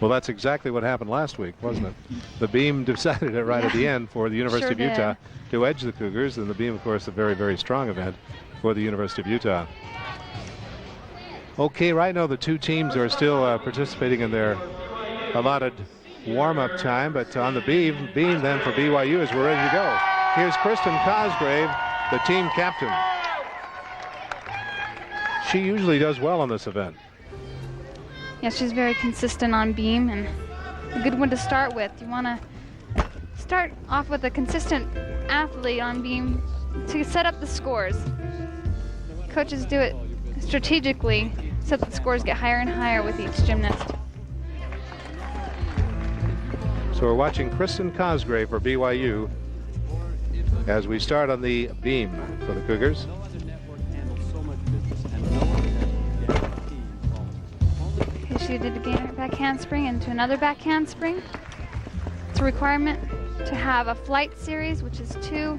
Well, that's exactly what happened last week, wasn't it? The beam decided it right at the end for the University of Utah to edge the Cougars, and the beam, of course, a very, very strong event for the University of Utah. Okay, right now the two teams are still participating in their allotted warm-up time, but on the beam then for BYU as we're ready to go. Here's Kristen Cosgrave, the team captain. She usually does well on this event. Yeah, she's very consistent on beam and a good one to start with. You want to start off with a consistent athlete on beam to set up the scores. Coaches do it strategically so that the scores get higher and higher with each gymnast. So we're watching Kristen Cosgrave for BYU as we start on the beam for the Cougars. Okay, she did a back handspring into another back handspring. It's a requirement to have a flight series, which is 2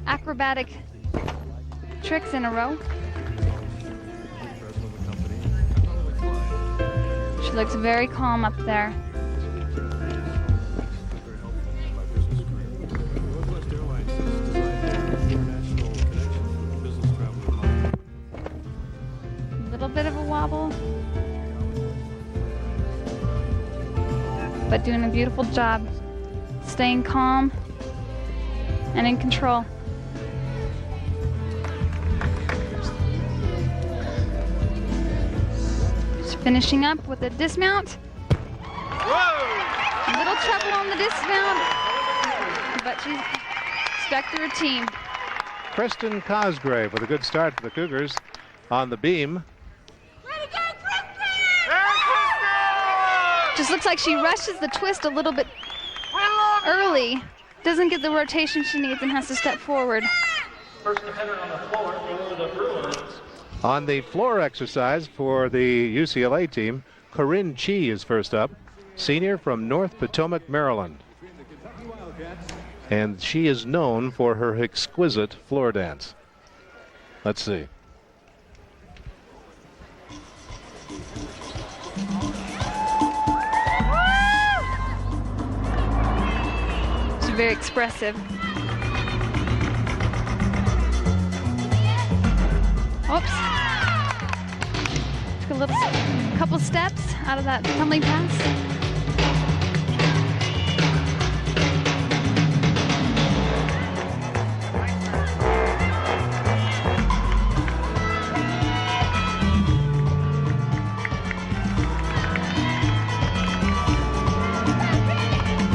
acrobatic tricks in a row. She looks very calm up there. A little bit of a wobble, but doing a beautiful job, staying calm and in control. Finishing up with a dismount. A little trouble on the dismount, but she's stuck to her team. Kristen Cosgrave with a good start for the Cougars on the beam. Just looks like she rushes the twist a little bit early. Doesn't get the rotation she needs and has to step forward. First competitor on the floor for the Bruins. On the floor exercise for the UCLA team, Corinne Chi is first up, senior from North Potomac, Maryland. And she is known for her exquisite floor dance. Let's see. She's very expressive. Oops. Took a couple steps out of that tumbling pass.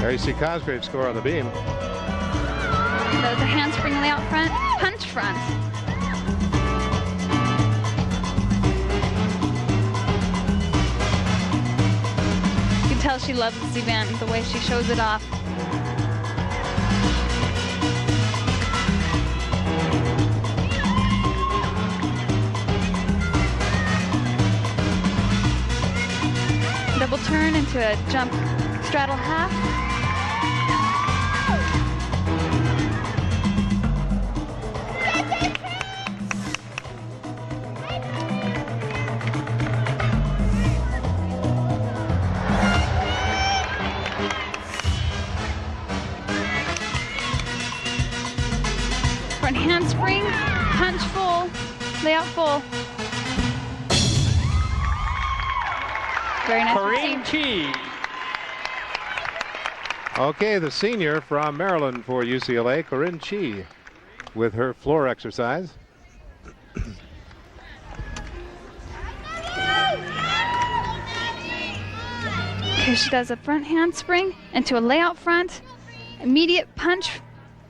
There you see Cosgrave score on the beam. That was a handspring layout front, punch front. Tell she loves this event, the way she shows it off. Double turn into a jump straddle half. Front handspring, punch full, layout full. Very nice. Corinne Chi. Okay, the senior from Maryland for UCLA, Corinne Chi, with her floor exercise. Okay, she does a front handspring into a layout front, immediate punch,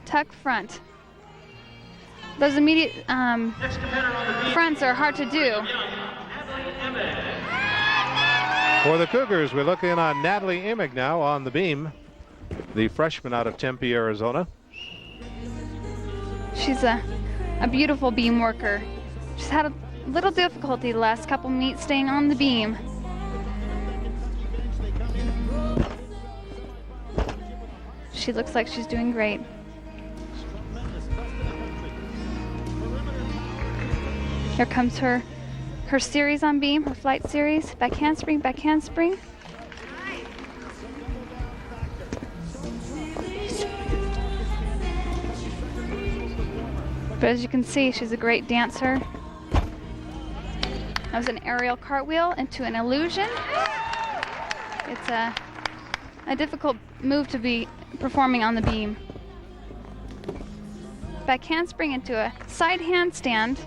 tuck front. Those immediate fronts are hard to do. For the Cougars, we look in on Natalie Emig now on the beam, the freshman out of Tempe, Arizona. She's a beautiful beam worker. She's had a little difficulty the last couple meets staying on the beam. She looks like she's doing great. Here comes her series on beam, her flight series. Back handspring, back handspring. But as you can see, she's a great dancer. That was an aerial cartwheel into an illusion. It's a difficult move to be performing on the beam. Back handspring into a side handstand.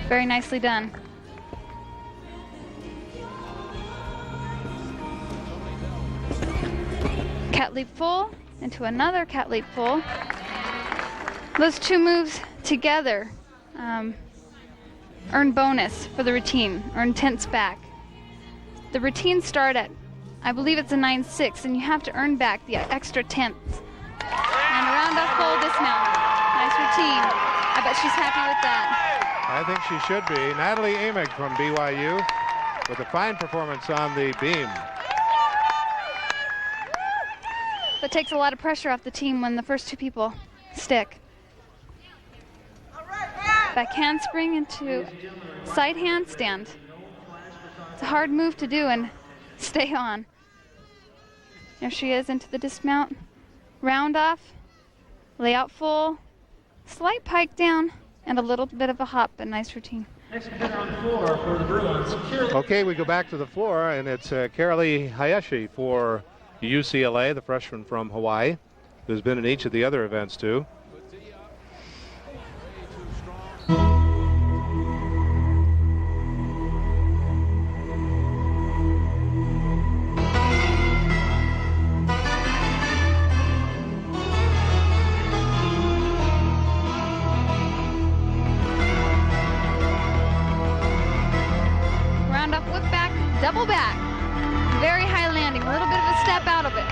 Very nicely done. Cat leap full into another cat leap full. Those two moves together earn bonus for the routine, earn tenths back. The routines start at, I believe it's a 9.6, and you have to earn back the extra tenths. And round off full dismount. Nice routine. I bet she's happy with that. I think she should be. Natalie Emig from BYU with a fine performance on the beam. That takes a lot of pressure off the team when the first two people stick. Back handspring into side handstand. It's a hard move to do and stay on. There she is into the dismount. Round off, lay out full, slight pike down, and a little bit of a hop, but nice routine. Next competitor on the floor for the Bruins. Okay, we go back to the floor, and it's Carolee Hayashi for UCLA, the freshman from Hawaii, who's been in each of the other events too. Double back, very high landing, a little bit of a step out of it.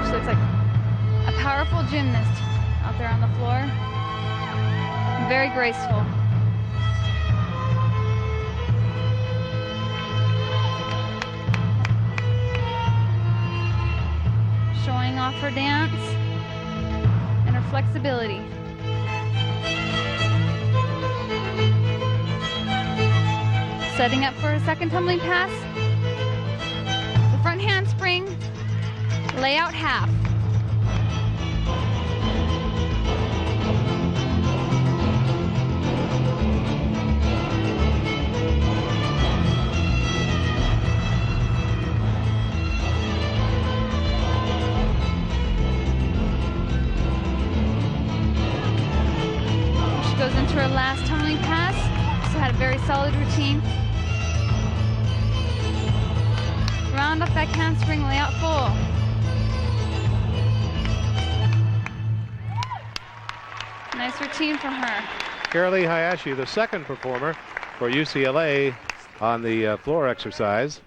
She looks like a powerful gymnast out there on the floor. Very graceful. Showing off her dance and her flexibility. Setting up for a second tumbling pass. The front handspring, lay out half. She goes into her last tumbling pass. Also had a very solid routine. Round up back handspring, lay out full. Nice routine from her. Carolee Hayashi, the second performer for UCLA on the floor exercise.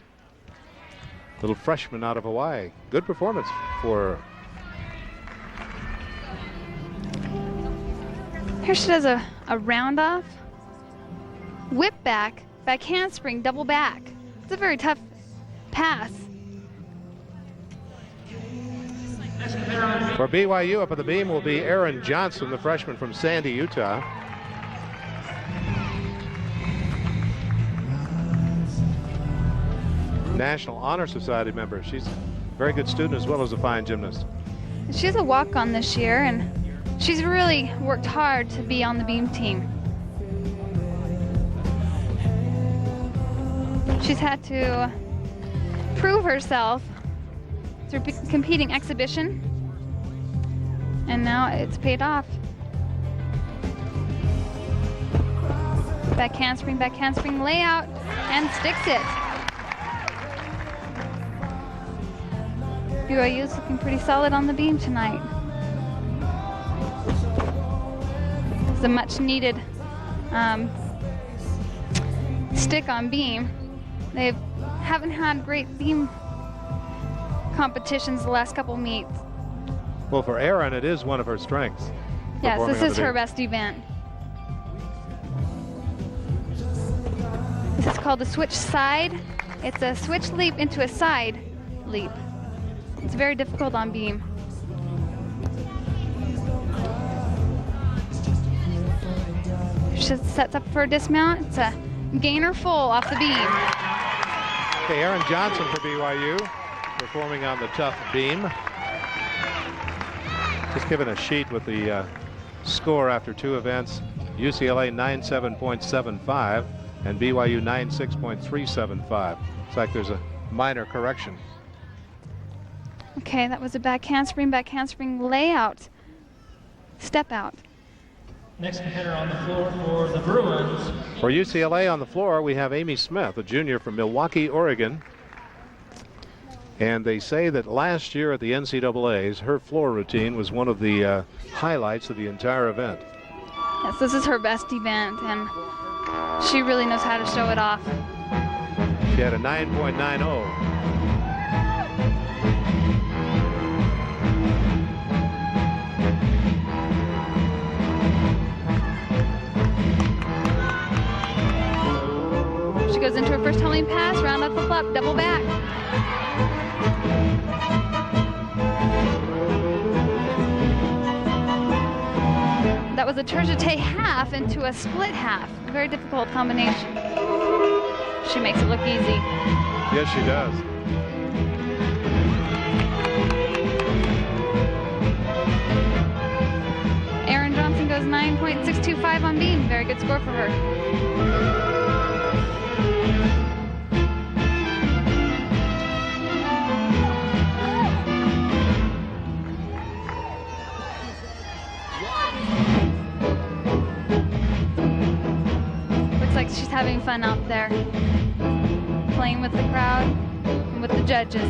Little freshman out of Hawaii. Good performance for her. Here she does a round off, whip back, back handspring, double back. It's a very tough pass. For BYU up at the beam will be Erin Johnson, the freshman from Sandy, Utah. National Honor Society member. She's a very good student as well as a fine gymnast. She's a walk-on this year, and she's really worked hard to be on the beam team. She's had to prove herself through competing exhibition, and now it's paid off. Back handspring, layout, and sticks it. BYU is looking pretty solid on the beam tonight. It's a much needed stick on beam. They haven't had great beam competitions the last couple meets. Well, for Erin, it is one of her strengths. Yes, performing this on is the her beam. best event. This is called a switch side. It's a switch leap into a side leap. It's very difficult on beam. She sets up for a dismount. It's a gainer full off the beam. Okay, Erin Johnson for BYU, performing on the tough beam. Just given a sheet with the score after 2 events. UCLA 97.75 and BYU 96.375. It's like there's a minor correction. Okay, that was a back handspring layout. Step out. Next competitor on the floor for the Bruins. For UCLA on the floor, we have Amy Smith, a junior from Milwaukee, Oregon. And they say that last year at the NCAAs, her floor routine was one of the highlights of the entire event. Yes, this is her best event, and she really knows how to show it off. She had a 9.90. She goes into her first tumbling pass, round up, flip up, double back. That was a tourniquet half into a split half. A very difficult combination. She makes it look easy. Yes, she does. Erin Johnson goes 9.625 on beam. Very good score for her. She's having fun out there, playing with the crowd and with the judges.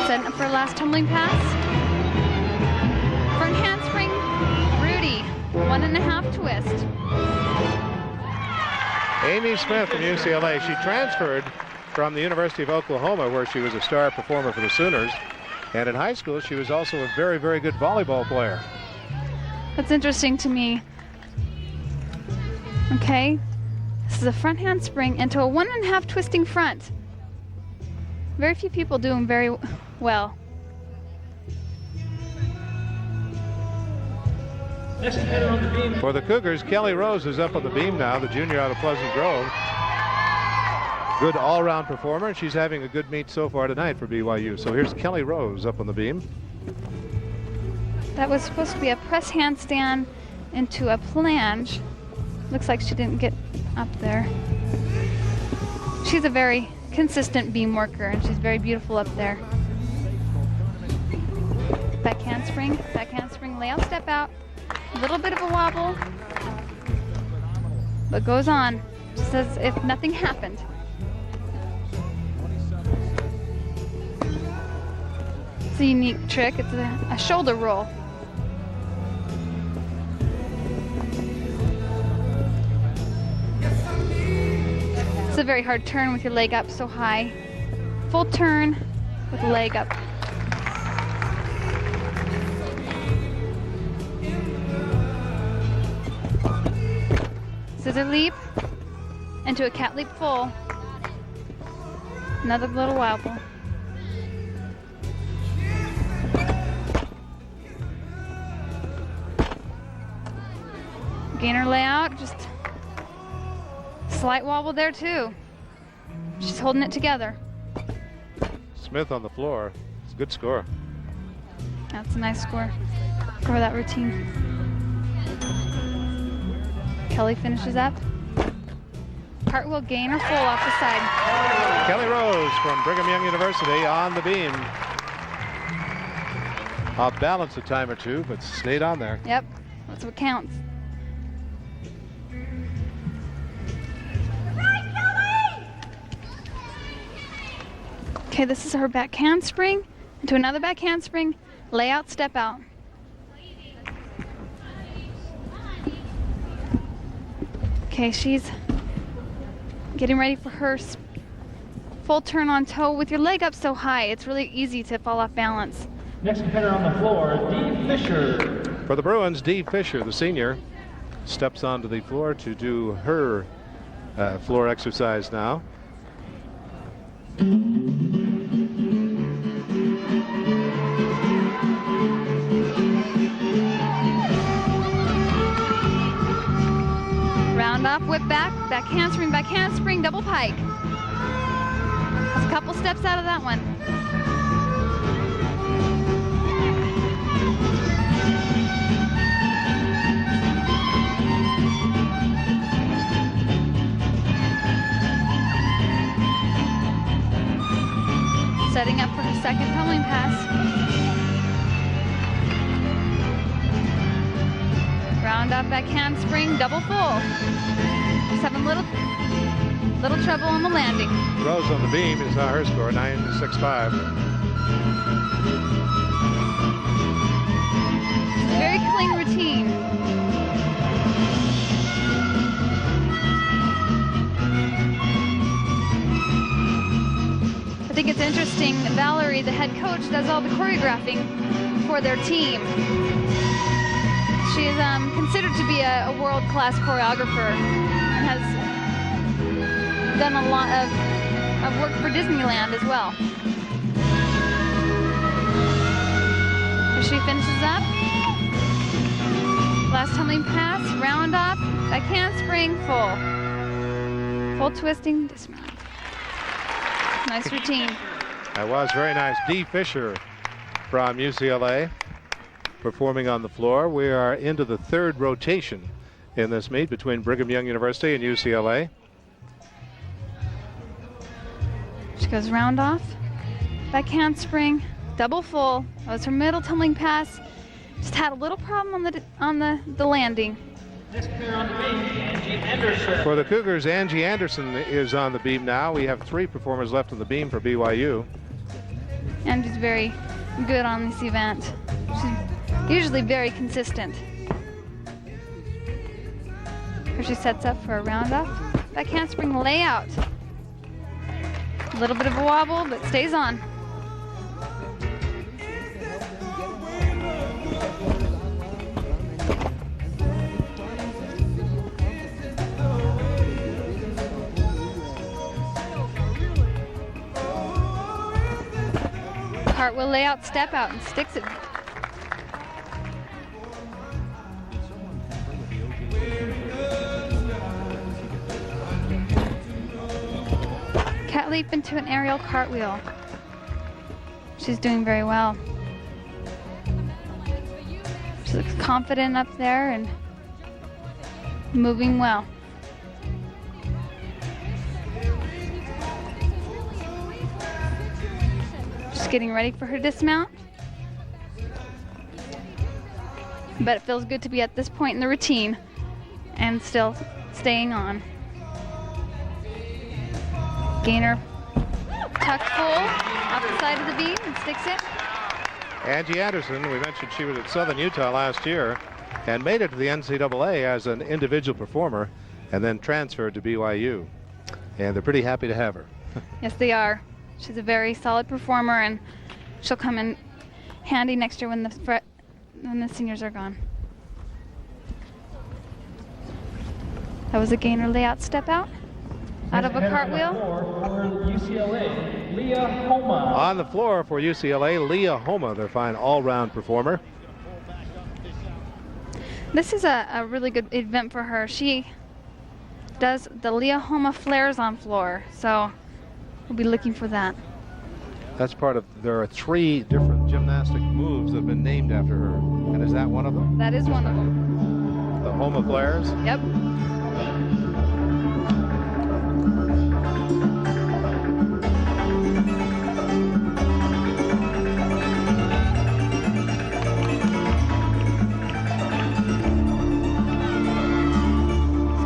Setting up for a last tumbling pass. Front handspring, Rudy, 1.5 twist. Amy Smith from UCLA. She transferred from the University of Oklahoma, where she was a star performer for the Sooners. And in high school, she was also a very, very good volleyball player. That's interesting to me. Okay, this is a front handspring into a 1.5 twisting front. Very few people do them very well. Next competitor on the beam. For the Cougars, Kelly Rose is up on the beam now, the junior out of Pleasant Grove. Good all-round performer, and she's having a good meet so far tonight for BYU. So here's Kelly Rose up on the beam. That was supposed to be a press handstand into a planche. Looks like she didn't get up there. She's a very consistent beam worker, and she's very beautiful up there. Back handspring, layout, step out. A little bit of a wobble, but goes on, just as if nothing happened. It's a unique trick. It's a shoulder roll. It's a very hard turn with your leg up so high. Full turn with the leg up. Scissor leap into a cat leap full. Another little wobble. Gainer layout, just slight wobble there too. She's holding it together. Smith on the floor. It's a good score. That's a nice score for that routine. Kelly finishes up. Cartwheel gainer full off the side. Kelly Rose from Brigham Young University on the beam. Off balance a time or two, but stayed on there. Yep, that's what counts. Okay, this is her back handspring into another back handspring, lay out, step out. Okay, she's getting ready for her full turn on toe. With your leg up so high, it's really easy to fall off balance. Next competitor on the floor, Dee Fisher. For the Bruins, Dee Fisher, the senior, steps onto the floor to do her floor exercise now. Round off, whip back handspring, double pike. Just a couple steps out of that one. Setting up for her second tumbling pass. Round up back handspring, double full. Just having little trouble on the landing. Rose on the beam is now her score, 9.65. Very clean routine. I think it's interesting, Valerie, the head coach, does all the choreographing for their team. She is considered to be a world-class choreographer and has done a lot of work for Disneyland as well. Here she finishes up. Last tumbling pass, round off, back handspring, full twisting, dismount. Nice routine. That was very nice. Dee Fisher from UCLA performing on the floor. We are into the third rotation in this meet between Brigham Young University and UCLA. She goes round off, back handspring, double full. That was her middle tumbling pass. Just had a little problem on the landing. Next competitor on the beam, Angie Anderson. For the Cougars, Angie Anderson is on the beam now. We have 3 performers left on the beam for BYU. Angie's very good on this event. She's usually very consistent. Here she sets up for a round off, back handspring layout. A little bit of a wobble, but stays on. Cartwheel layout, step out, and sticks it. Cat leap into an aerial cartwheel. She's doing very well. She looks confident up there and moving well. Just getting ready for her dismount. But it feels good to be at this point in the routine and still staying on. Gainer tucked full off the side of the beam and sticks it. Angie Anderson, we mentioned she was at Southern Utah last year and made it to the NCAA as an individual performer and then transferred to BYU. And they're pretty happy to have her. Yes, they are. She's a very solid performer, and she'll come in handy next year when the seniors are gone. That was a gainer layout step out of a cartwheel. For UCLA, Leah Homa. On the floor for UCLA, Leah Homa, their fine all-round performer. This is a really good event for her. She does the Leah Homa flares on floor, so we'll be looking for that. That's part of, there are 3 different gymnastic moves that have been named after her. And is that one of them? That is one of them. The Homa flares? Yep.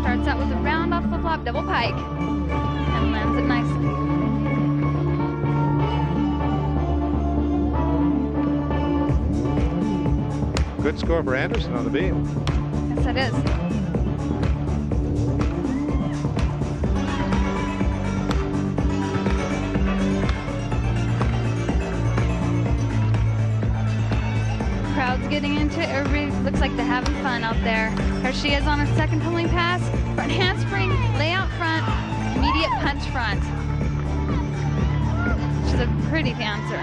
Starts out with a round off flip-flop double pike and lands it nicely. good score for Anderson on the beam. Yes, it is. Crowd's getting into it. Everybody looks like they're having fun out there. Here she is on her second tumbling pass. Front handspring, lay out front, immediate punch front. She's a pretty dancer.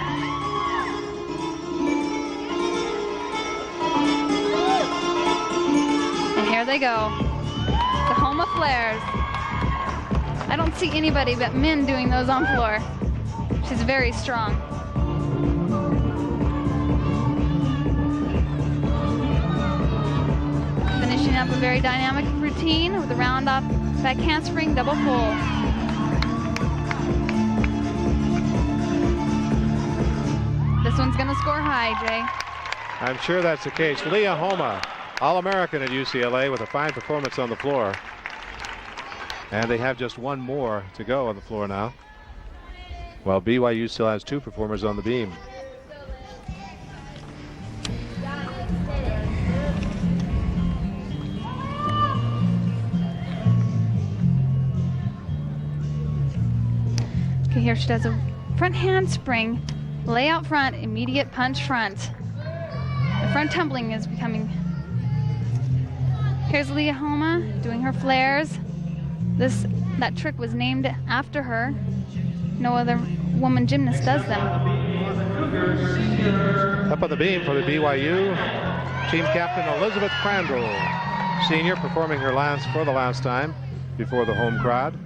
And here they go. The Homa flares. I don't see anybody but men doing those on floor. She's very strong. Finishing up a very dynamic routine with a round off back handspring, double full. This one's gonna score high, Jay. I'm sure that's the case. Leah Homa, All-American at UCLA with a fine performance on the floor. And they have just one more to go on the floor now, while BYU still has 2 performers on the beam. Okay, here she does a front handspring, lay out front, immediate punch front. The front tumbling is becoming. Here's Leah Homa doing her flares. That trick was named after her. No other woman gymnast does them. Up on the beam for the BYU team captain Elizabeth Crandall, senior, performing her for the last time before the home crowd.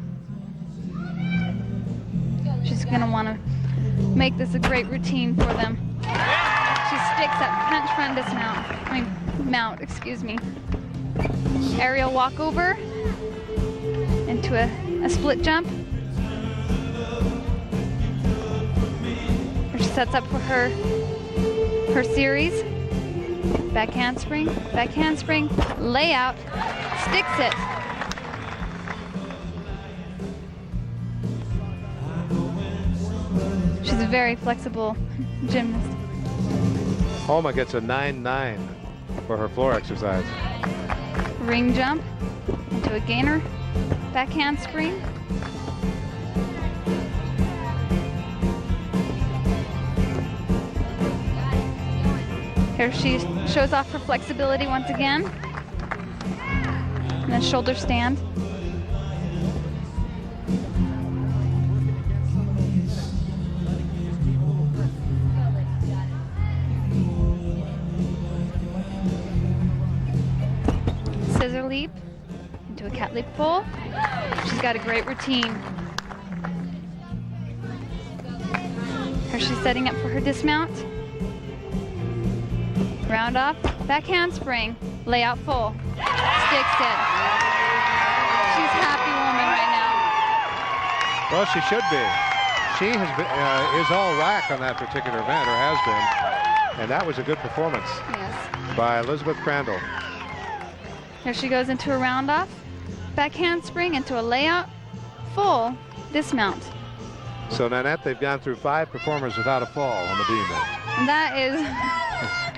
She's going to want to make this a great routine for them. She sticks that punch front dismount. Mount, excuse me. Aerial walkover into a split jump. She sets up for her series. Back handspring, layout, sticks it. She's a very flexible gymnast. Homa gets a 9-9 for her floor exercise. Ring jump into a gainer, back handspring. Here she shows off her flexibility once again. And then shoulder stand. Scissor leap into a cat leap pull. She's got a great routine. Here she's setting up for her dismount. Round off, back handspring, lay out full. Sticks it. She's a happy woman right now. Well, she should be. She has been, is all rack on that particular event, or has been. And that was a good performance by Elizabeth Crandall. Here she goes into a round off, back handspring into a layout, full dismount. So Nanette, they've gone through 5 performers without a fall on the beam there. And that is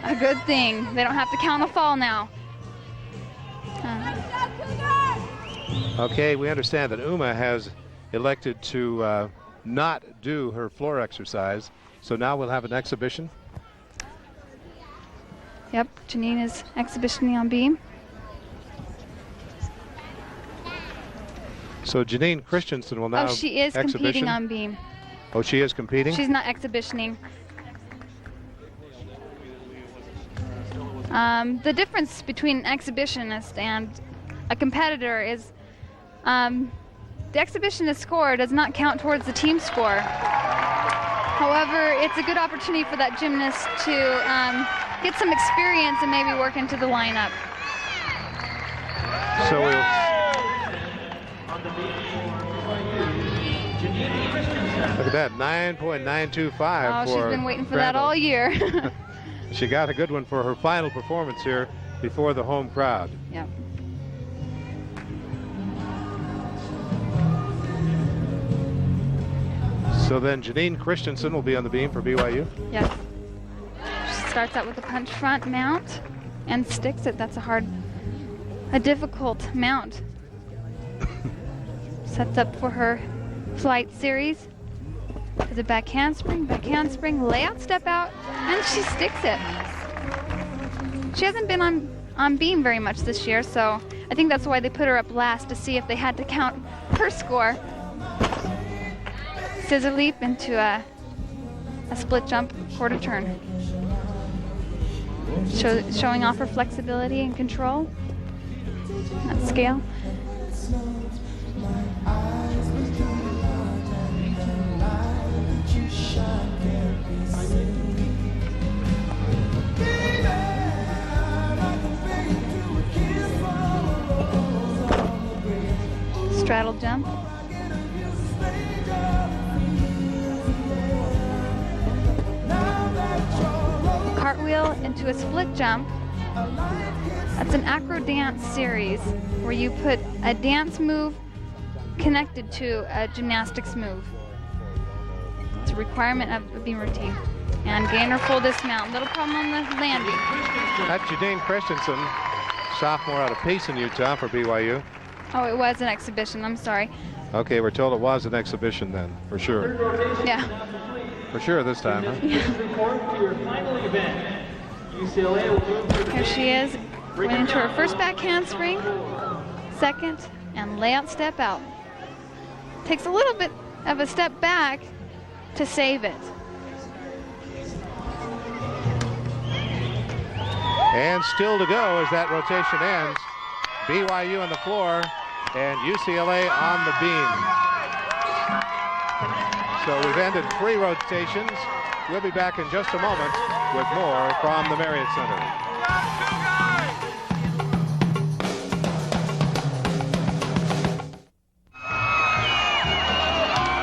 a good thing. They don't have to count a fall now. Okay, we understand that Uma has elected to not do her floor exercise. So now we'll have an exhibition. Yep, Janine is exhibitioning on beam. So Janine Christensen will now she is competing on beam. Oh, she is competing? She's not exhibitioning. The difference between an exhibitionist and a competitor is the exhibitionist score does not count towards the team score. However, it's a good opportunity for that gymnast to get some experience and maybe work into the lineup. So we'll look at that, 9.925. Oh, she's been waiting for that all year. She got a good one for her final performance here before the home crowd. Yeah. So then Janine Christensen will be on the beam for BYU. Yes. She starts out with a punch front mount and sticks it. That's a difficult mount. Sets up for her flight series. Does a back handspring, layout step out, and she sticks it. She hasn't been on beam very much this year, so I think that's why they put her up last, to see if they had to count her score. Scissor leap into a split jump quarter turn. Showing off her flexibility and control. That scale. Straddle jump. Cartwheel into a split jump. That's an acro dance series where you put a dance move connected to a gymnastics move. It's a requirement of the beam routine. And gainer full dismount. Little problem on the landing. That's Jadine Christensen, sophomore out of Payson, Utah for BYU. Oh, it was an exhibition. I'm sorry. Okay, we're told it was an exhibition then, for sure. Yeah. For sure this time, huh? Report to your final event. UCLA will move to the Here she is, going into her first back handspring, second, and layout step out. Takes a little bit of a step back to save it. And still to go as that rotation ends. BYU on the floor and UCLA on the beam. So we've ended 3 rotations. We'll be back in just a moment with more from the Marriott Center.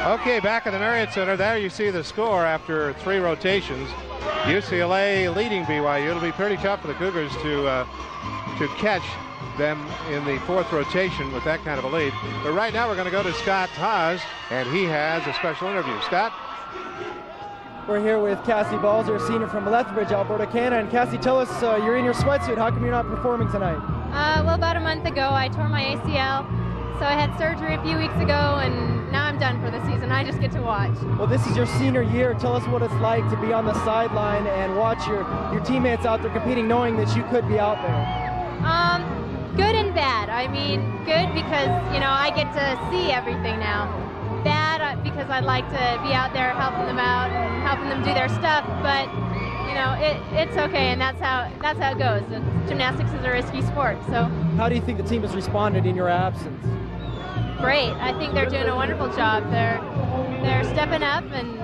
Okay, back at the Marriott Center. There you see the score after 3 rotations. UCLA leading BYU. It'll be pretty tough for the Cougars to catch them in the 4th rotation with that kind of a lead. But right now we're going to go to Scott Haas, and he has a special interview. Scott? We're here with Cassie Balzer, senior from Lethbridge, Alberta, Canada. And Cassie, tell us, you're in your sweatsuit. How come you're not performing tonight? Well, about a month ago, I tore my ACL. So I had surgery a few weeks ago, and now I'm done for the season. I just get to watch. Well, this is your senior year. Tell us what it's like to be on the sideline and watch your teammates out there competing, knowing that you could be out there. Good and bad. I mean, good because, I get to see everything now. Bad because I'd like to be out there helping them out and helping them do their stuff, but, it's okay, and that's how it goes. Gymnastics is a risky sport, so. How do you think the team has responded in your absence? Great. I think they're doing a wonderful job. They're stepping up and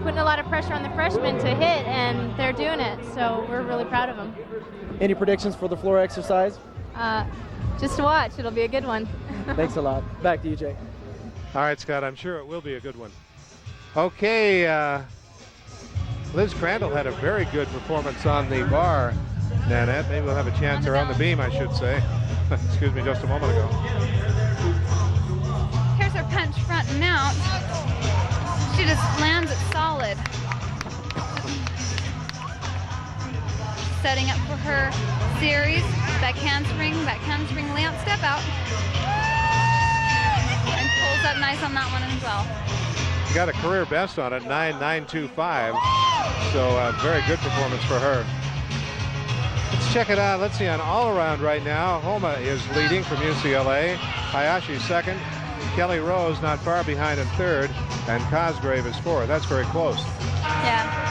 putting a lot of pressure on the freshmen to hit, and they're doing it, so we're really proud of them. Any predictions for the floor exercise? Just to watch. It'll be a good one. Thanks a lot. Back to you, Jay. All right, Scott, I'm sure it will be a good one. Okay, Liz Crandall had a very good performance on the bar, Nanette. Maybe we'll have a chance, or on the beam, I should say. Excuse me, just a moment ago. Here's her punch front mount. She just lands it solid. Setting up for her series. Back handspring, layout step out. And pulls up nice on that one as well. She got a career best on it, 9.925. So very good performance for her. Let's check it out. Let's see on all around right now. Homa is leading from UCLA. Hayashi second. Kelly Rose not far behind in third. And Cosgrave is fourth. That's very close. Yeah.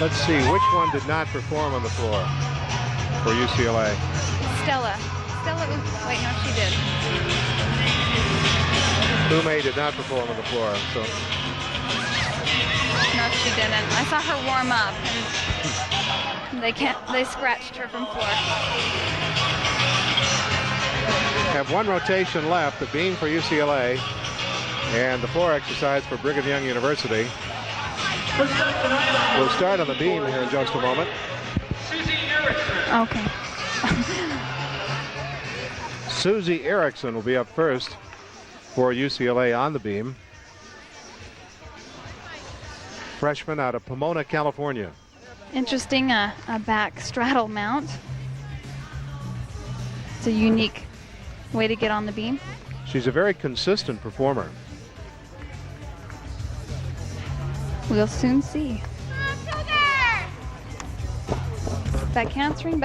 Let's see, which one did not perform on the floor for UCLA? Stella, wait, no, she did. Ume did not perform on the floor, so. No, she didn't. I saw her warm up, and they scratched her from floor. Have 1 rotation left, the beam for UCLA, and the floor exercise for Brigham Young University. We'll start on the beam here in just a moment. Okay. Susie Erickson will be up first for UCLA on the beam. Freshman out of Pomona, California. Interesting, a back straddle mount. It's a unique way to get on the beam. She's a very consistent performer. We'll soon see. Back handspring,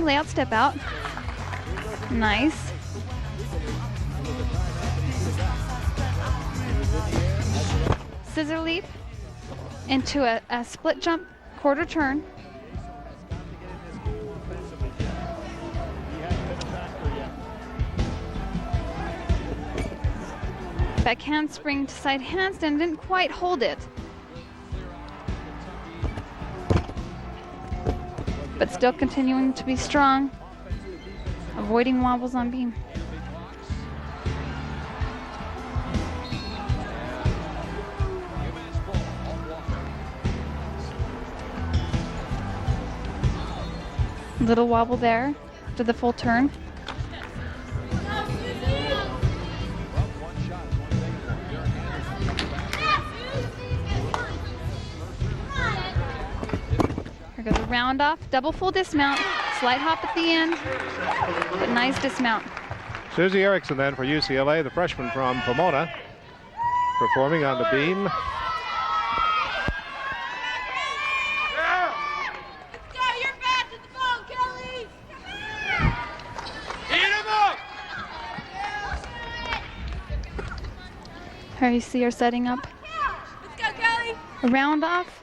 layout, step out. Nice. Scissor leap into a split jump, quarter turn. Back handspring to side handstand, didn't quite hold it. But still continuing to be strong, avoiding wobbles on beam. Little wobble there after the full turn. Here goes a round off, double full dismount, slight hop at the end, but nice dismount. Susie Erickson then for UCLA, the freshman from Pomona, performing on the beam. Here you see her setting up. Let's go, Kelly. A round off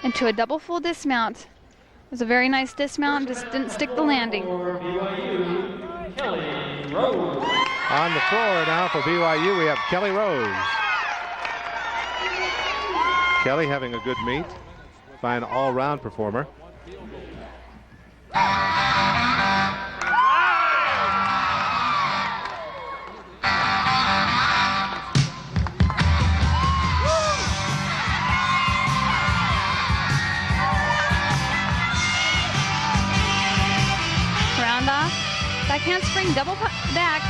into a double full dismount. It was a very nice dismount, just didn't stick the landing. For BYU, Kelly Rose. On the floor now for BYU, we have Kelly Rose. Kelly having a good meet. Fine all-round performer. Back handspring, double back,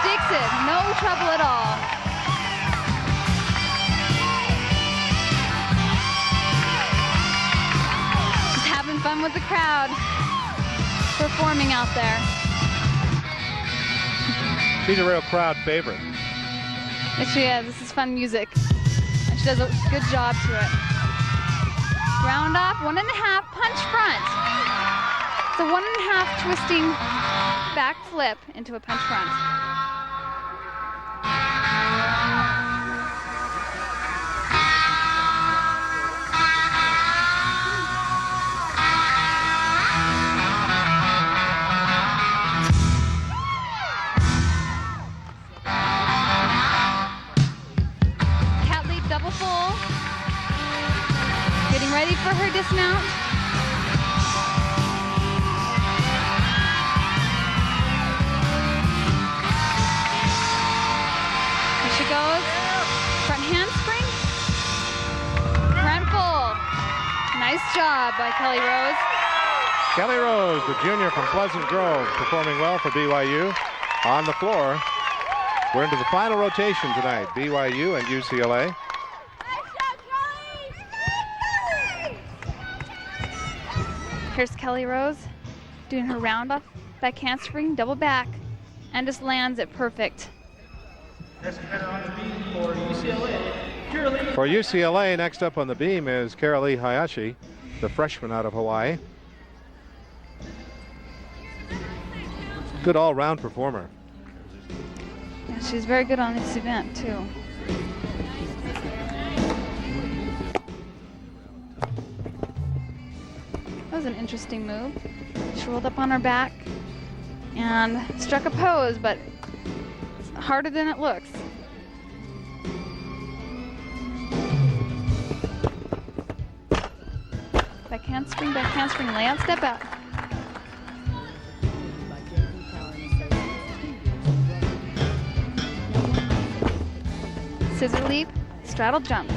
sticks it, no trouble at all. Just having fun with the crowd, performing out there. She's a real crowd favorite. Yes, she is. This is fun music. And she does a good job to it. Round off, 1.5, punch front. It's a 1.5 twisting back flip into a punch front. Cat leap double full. Getting ready for her dismount. Goes front handspring, front full. Nice job by Kelly Rose. Kelly Rose, the junior from Pleasant Grove, performing well for BYU. On the floor, we're into the final rotation tonight, BYU and UCLA. Here's Kelly Rose doing her round off, back handspring, double back, and just lands it perfect. Next competitor on the beam for UCLA, Carolee. For UCLA, next up on the beam is Carolee Hayashi, the freshman out of Hawaii. Good all-round performer. Yeah, she's very good on this event, too. That was an interesting move. She rolled up on her back and struck a pose, but it's harder than it looks. Back handspring, lay out, step out. Scissor leap, straddle jump.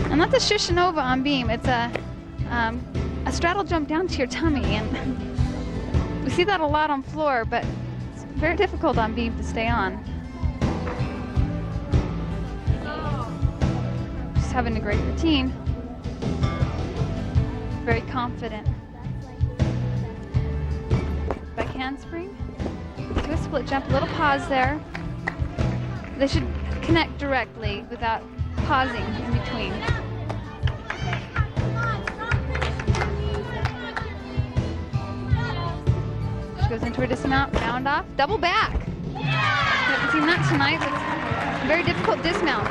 And that's a Shishinova on beam. It's a straddle jump down to your tummy. And we see that a lot on floor, but it's very difficult on beam to stay on. having a great routine. Very confident. Back handspring. Do a split jump, a little pause there. They should connect directly without pausing in between. She goes into her dismount, round off, double back. We haven't seen that tonight. It's a very difficult dismount.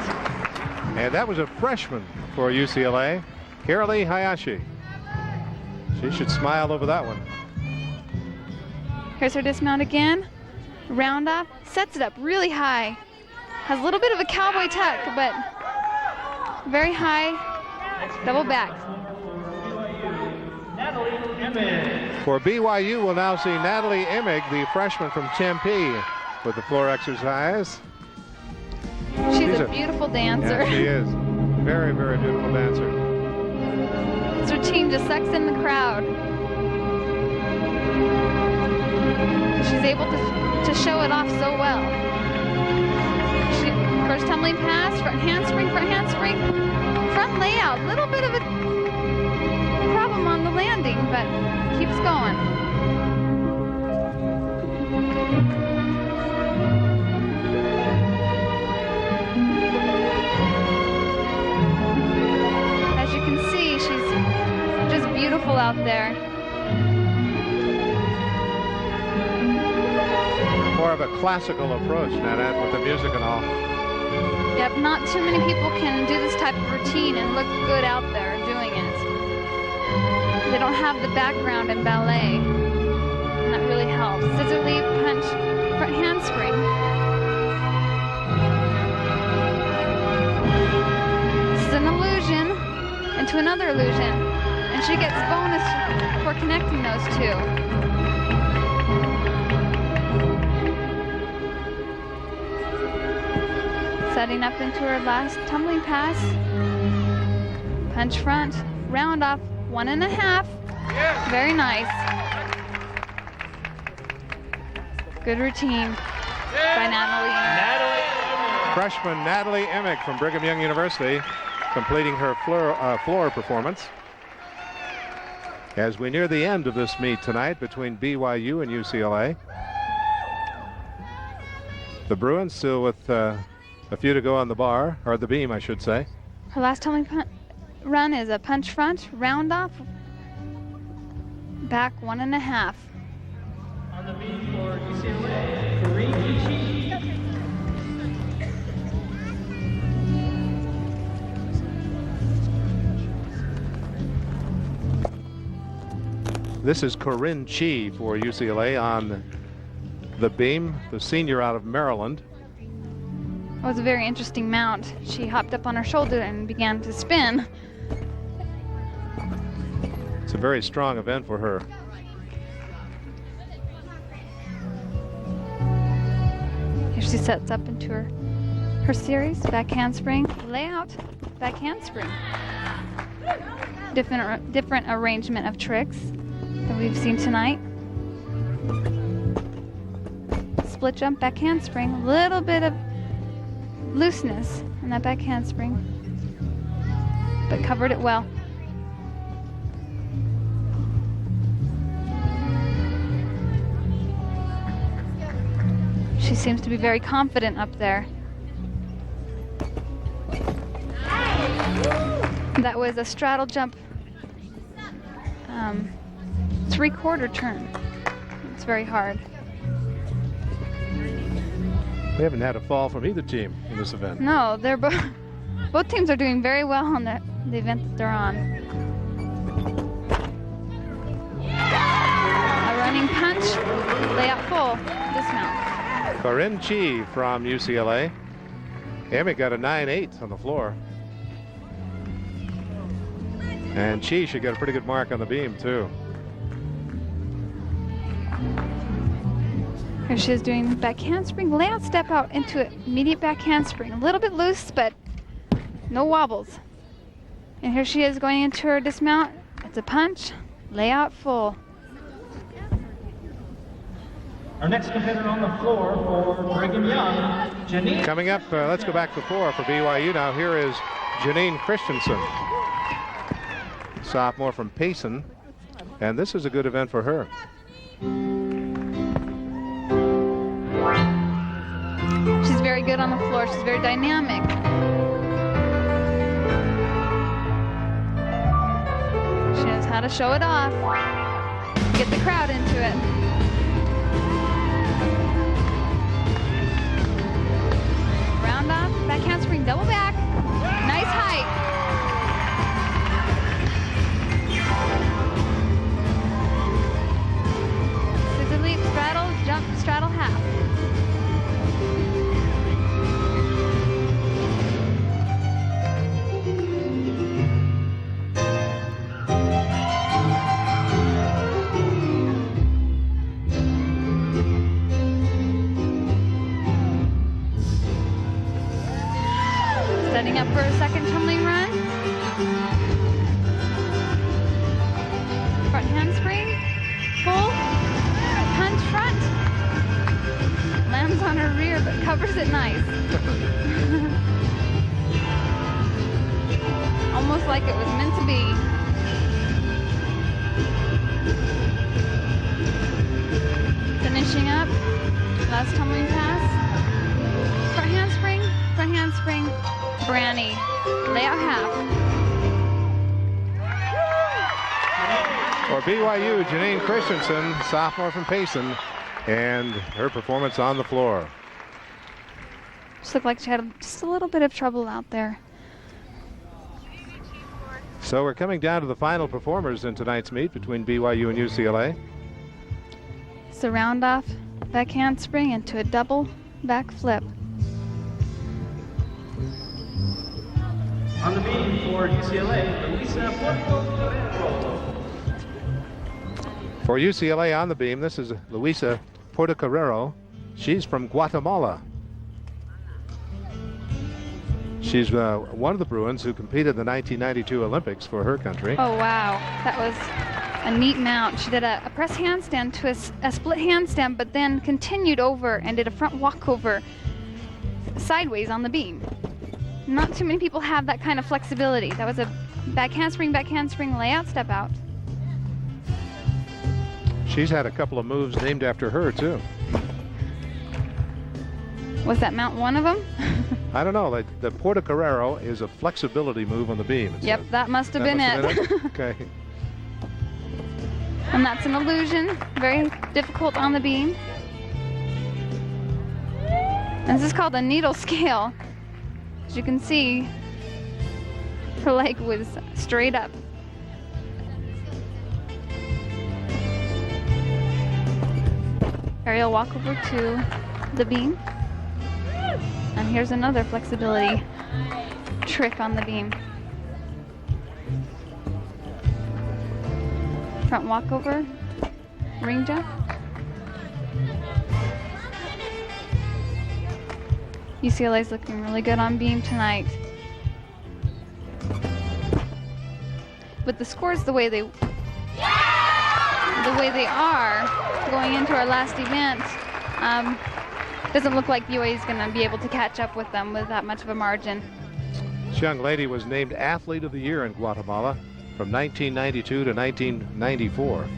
And that was a freshman for UCLA, Carolee Hayashi. She should smile over that one. Here's her dismount again. Round off, sets it up really high. Has a little bit of a cowboy tuck, but very high, double back. For BYU, we'll now see Natalie Emig, the freshman from Tempe, with the floor exercise. She's a beautiful dancer. Yeah, she is. Very, very beautiful dancer. This routine just sucks in the crowd. She's able to show it off so well. First tumbling pass, front handspring, front layout. Little bit of a problem on the landing, but keeps going. As you can see, she's just beautiful out there. More of a classical approach, Nanette, with the music and all. Yep, not too many people can do this type of routine and look good out there doing it. They don't have the background in ballet, and that really helps. Scissor leap, punch, front handspring. This is an illusion into another illusion, and she gets bonus for connecting those two. Setting up into her last tumbling pass. Punch front, round off, 1.5. Very nice. Good routine by Natalie. Freshman Natalie Emig from Brigham Young University completing her floor performance. As we near the end of this meet tonight between BYU and UCLA. The Bruins still with a few to go on the bar, or the beam, I should say. Her last tumbling run is a punch front, round off, back 1.5. On the beam for UCLA, Corinne. This is Corinne Chi for UCLA on the beam, the senior out of Maryland. It was a very interesting mount. She hopped up on her shoulder and began to spin. It's a very strong event for her. Here she sets up into her series, back handspring, layout, back handspring. Different arrangement of tricks that we've seen tonight. Split jump, back handspring, a little bit of looseness in that back handspring, but covered it well. She seems to be very confident up there. That was a straddle jump, 3/4 turn. It's very hard. We haven't had a fall from either team in this event. No, they're both teams are doing very well on the event that they're on. A running punch, layout full, dismount. Corinne Chi from UCLA. Emig got a 9.8 on the floor. And Chi should get a pretty good mark on the beam too. Here she is doing back handspring, layout step out into it, immediate back handspring. A little bit loose, but no wobbles. And here she is going into her dismount. It's a punch, layout full. Our next competitor on the floor for Brigham Young, Janine. Coming up, let's go back to 4 for BYU now. Here is Janine Christensen, sophomore from Payson, and this is a good event for her. She's very good on the floor. She's very dynamic. She knows how to show it off. Get the crowd into it. Round off, back handspring, double back. Nice height. Scissor leap, straddle, jump, straddle, half. Setting up for a second tumbling run. Front handspring, full, punch front. Lands on her rear, but covers it nice. Almost like it was meant to be. Finishing up, last tumbling pass. Front handspring, Branny, layout half. For BYU, Janine Christensen, sophomore from Payson, and her performance on the floor. Just looked like she had just a little bit of trouble out there. So we're coming down to the final performers in tonight's meet between BYU and UCLA. It's a round off, back handspring into a double back flip. On the beam for UCLA, Luisa Portocarrero. For UCLA on the beam, this is Luisa Portocarrero. She's from Guatemala. She's one of the Bruins who competed in the 1992 Olympics for her country. Oh, wow. That was a neat mount. She did a press handstand to a split handstand, but then continued over and did a front walkover sideways on the beam. Not too many people have that kind of flexibility. That was a back handspring, layout, step out. She's had a couple of moves named after her, too. Was that mount one of them? I don't know. Like the Portocarrero is a flexibility move on the beam. Yep, that must have been it. Okay. And that's an illusion. Very difficult on the beam. And this is called a needle scale. As you can see, her leg was straight up. Aerial walk over to the beam. And here's another flexibility trick on the beam. Front walkover, ring jump. UCLA's looking really good on beam tonight. But the scores the way they are going into our last event, doesn't look like BYU is going to be able to catch up with them with that much of a margin. This young lady was named Athlete of the Year in Guatemala from 1992 to 1994.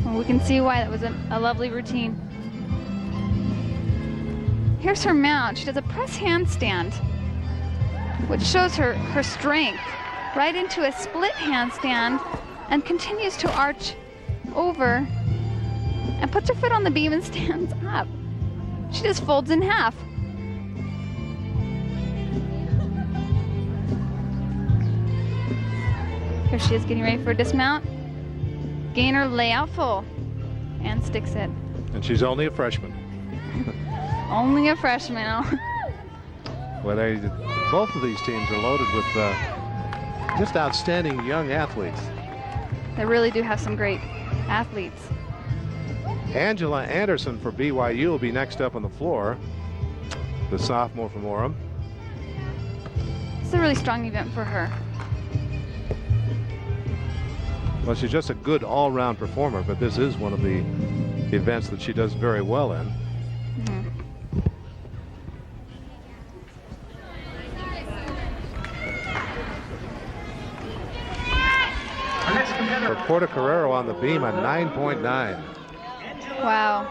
Well, we can see why that was a lovely routine. Here's her mount. She does a press handstand, which shows her strength, right into a split handstand, and continues to arch over and puts her foot on the beam and stands up. She just folds in half. Here she is getting ready for a dismount. Gainer layout full and sticks it. And she's only a freshman. Only a freshman. Well, both of these teams are loaded with just outstanding young athletes. They really do have some great athletes. Angela Anderson for BYU will be next up on the floor, the sophomore from Orem. It's a really strong event for her. Well, she's just a good all-round performer, but this is one of the events that she does very well in. For Porto Carrero on the beam, a 9.9. Wow.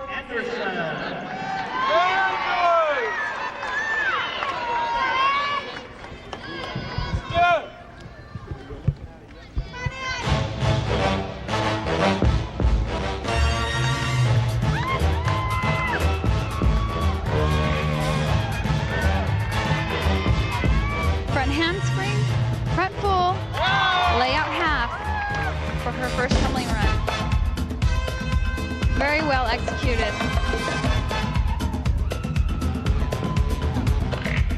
Front handspring, front pull, layout half for her first tumbling run. Very well executed.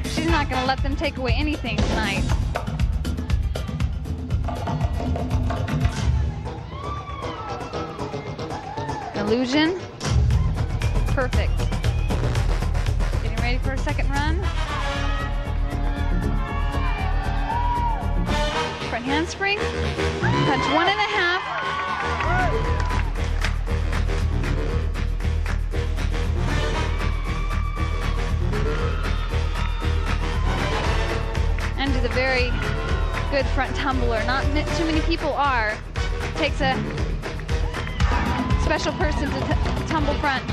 She's not going to let them take away anything tonight. Illusion. Perfect. Getting ready for a second run. Front handspring. Punch 1.5. And is a very good front tumbler. Not too many people are. Takes a special person to tumble front.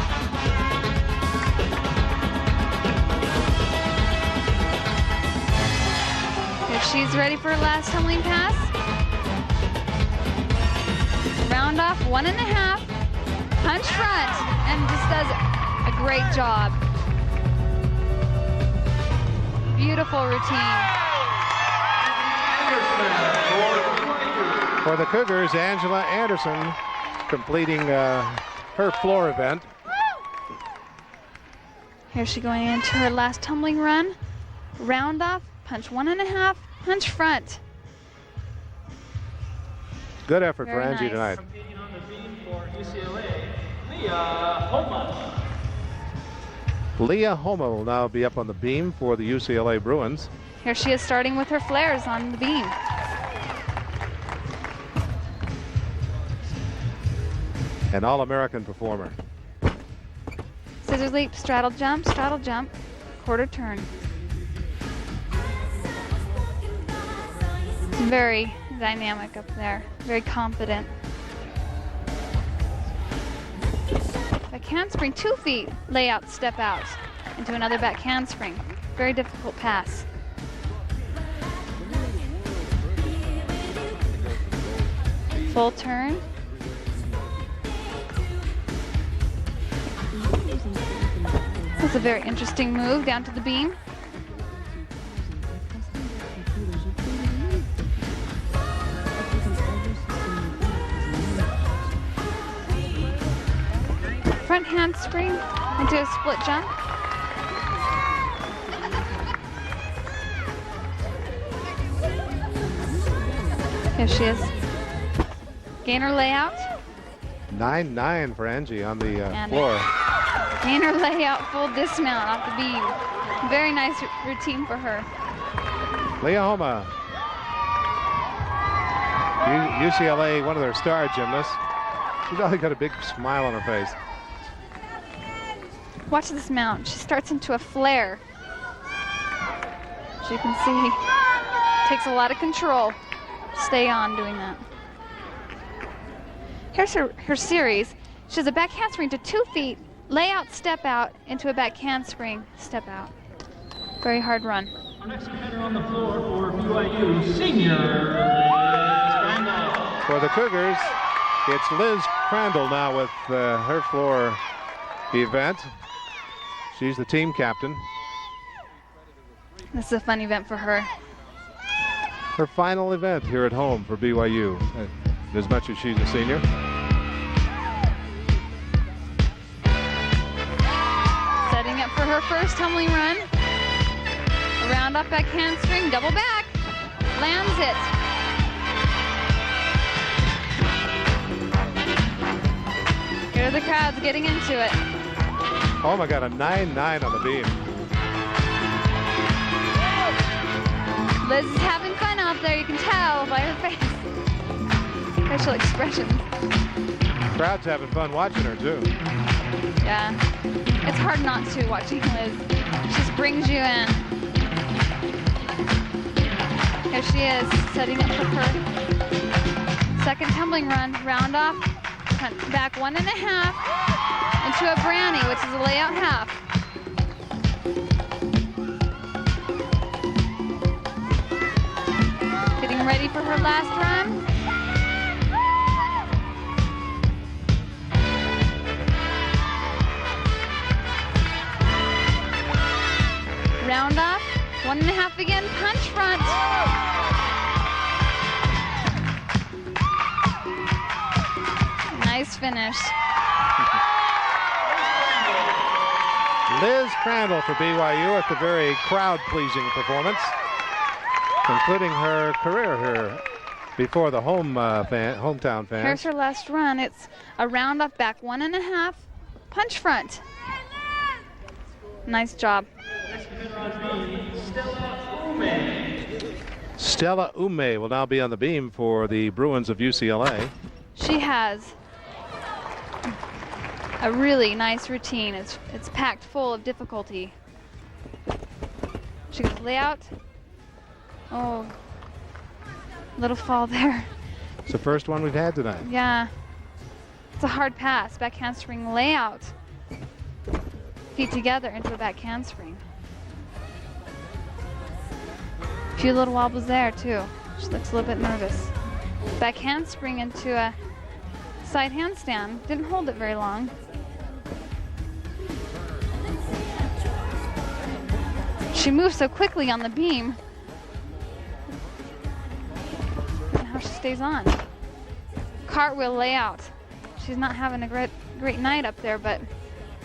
Here she's ready for her last tumbling pass. Round off 1.5. Punch front and just does a great job. Beautiful routine. For the Cougars, Angela Anderson completing her floor event. Here's she going into her last tumbling run. Round off, punch 1.5, punch front. Good effort Very for Angie nice. tonight. Competing on the beam for UCLA, Leah Homa. Leah Homa will now be up on the beam for the UCLA Bruins. Here she is starting with her flares on the beam. An All-American performer. Scissors leap, straddle jump, quarter turn. Very dynamic up there, very confident. Back handspring, 2 feet, layout, step out into another back handspring. Very difficult pass. Full turn. That's a very interesting move down to the beam. Front handspring into a split jump. Here she is. Gainer layout. 9.9 for Angie on the And floor. Gainer layout, full dismount off the beam. Very nice routine for her. Leah Homa. UCLA, one of their star gymnasts. She's always got a big smile on her face. Watch this mount. She starts into a flare. As you can see, takes a lot of control. Stay on doing that. Here's her series. She has a back handspring to 2 feet, layout, step out, into a back handspring, step out. Very hard run. Our next competitor on the floor for BYU, senior Liz Crandall. For the Cougars, it's Liz Crandall now with her floor event. She's the team captain. This is a fun event for her. Her final event here at home for BYU, as much as she's a senior. Setting up for her first tumbling run. Round off back handspring, double back. Lands it. Here are the crowds getting into it. Oh my God, a 9.9 on the beam. Liz is having fun out there, you can tell by her face. Facial expression. Crowd's having fun watching her too. Yeah, it's hard not to watching Liz. She just brings you in. Here she is, setting up for her Second tumbling run, round off, front, back 1.5 into a brownie, which is a layout half. Getting ready for her last run. Round off, 1.5 again, punch front. Nice finish. Liz Crandall for BYU at the very crowd-pleasing performance, concluding her career here before the hometown fans. Here's her last run. It's a round off, back 1.5, punch front. Nice job. Stella Ume will now be on the beam for the Bruins of UCLA. She has a really nice routine. It's packed full of difficulty. She goes layout. Oh, little fall there. It's the first one we've had tonight. Yeah. It's a hard pass. Back handspring layout. Feet together into a back handspring. A few little wobbles there too. She looks a little bit nervous. Back handspring into a side handstand. Didn't hold it very long. She moves so quickly on the beam. And how she stays on. Cartwheel layout. She's not having a great night up there, but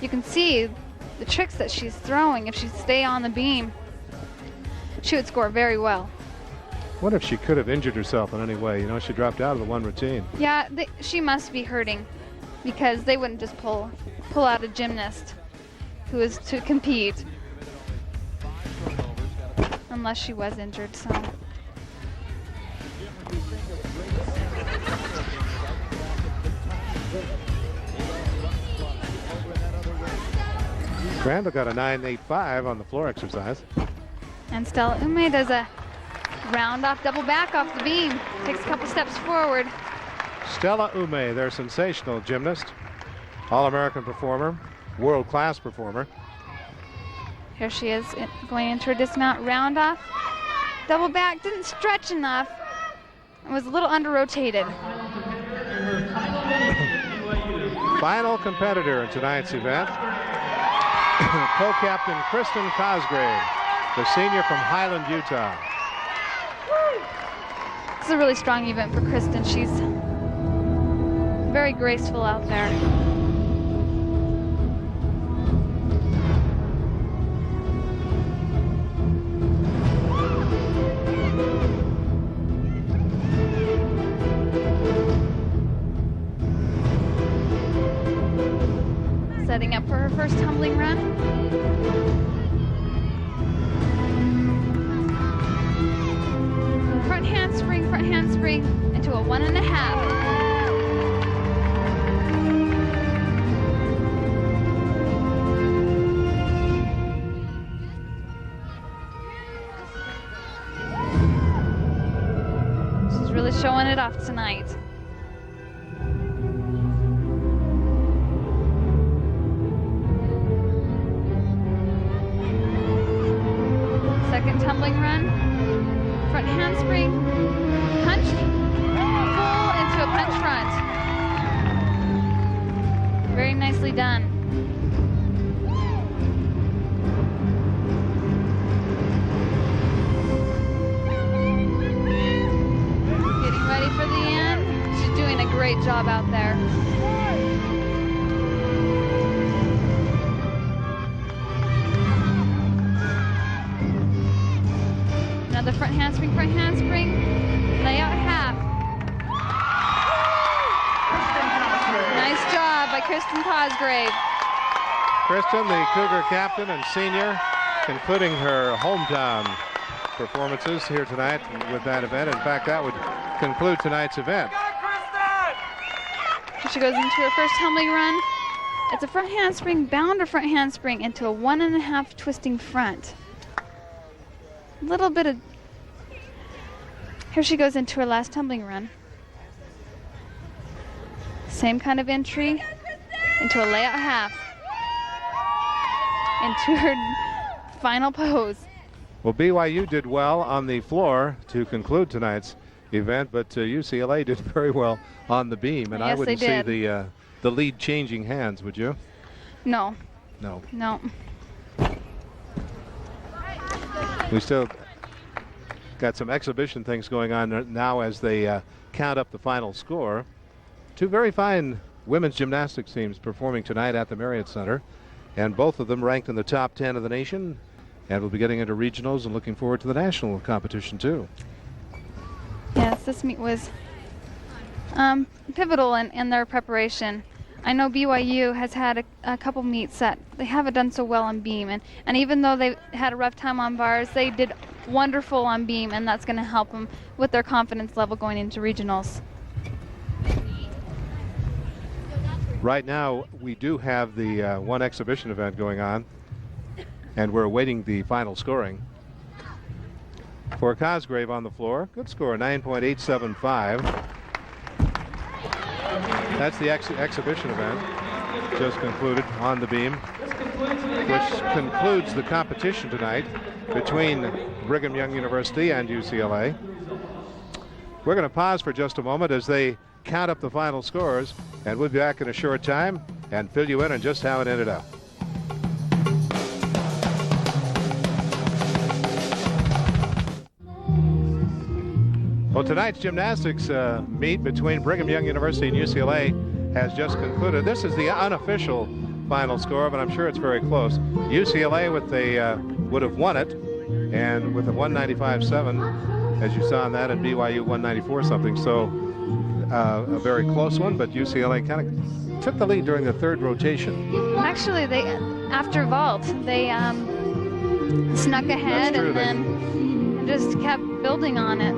you can see the tricks that she's throwing. If she'd stay on the beam, she would score very well. What if she could have injured herself in any way? You know, she dropped out of the one routine. Yeah, she must be hurting, because they wouldn't just pull out a gymnast who is to compete unless she was injured. So Crandall got a 9.85 on the floor exercise. and Stella Ume does a round off double back off the beam. Takes a couple steps forward. Stella Ume, their sensational gymnast, All-American performer, world-class performer. Here she is going into her dismount, round off, double back, didn't stretch enough. It was a little under-rotated. Final competitor in tonight's event, co-captain Kristen Cosgrave, the senior from Highland, Utah. This is a really strong event for Kristen. She's very graceful out there. Setting up for her first tumbling run. Front handspring into a 1.5. She's really showing it off tonight. Second tumbling run, front handspring, punch, full into a punch front. Very nicely done. Getting ready for the end. She's doing a great job out there. Another front handspring, layout half. Nice job by Kristen Cosgrave. Kristen, the Cougar captain and senior, concluding her hometown performances here tonight with that event. In fact, that would conclude tonight's event. She goes into her first tumbling run. It's a front handspring, bounder front handspring into a 1.5 twisting front. Little bit of, here she goes into her last tumbling run. Same kind of entry into a layout half. Into her final pose. Well, BYU did well on the floor to conclude tonight's event, but UCLA did very well on the beam, and Yes, I wouldn't they see did. the lead changing hands, would you? No. No. No. We still got some exhibition things going on now as they count up the final score. Two very fine women's gymnastics teams performing tonight at the Marriott Center, and both of them ranked in the top 10 of the nation, and we'll be getting into regionals and looking forward to the national competition too. Yes, this meet was pivotal in their preparation. I know BYU has had a couple meets that they haven't done so well on beam, and even though they had a rough time on bars, they did wonderful on beam, and that's going to help them with their confidence level going into regionals. Right now, we do have the one exhibition event going on, and we're awaiting the final scoring. For Cosgrave on the floor, good score, 9.875. That's the exhibition event just concluded on the beam, which concludes the competition tonight between Brigham Young University and UCLA. We're going to pause for just a moment as they count up the final scores, and we'll be back in a short time and fill you in on just how it ended up. Well, tonight's gymnastics meet between Brigham Young University and UCLA has just concluded. This is the unofficial final score, but I'm sure it's very close. UCLA would have won it, and with a 195.7, as you saw in that, and BYU 194 something. So a very close one, but UCLA kind of took the lead during the third rotation. Actually, after vault, they snuck ahead and then just kept building on it.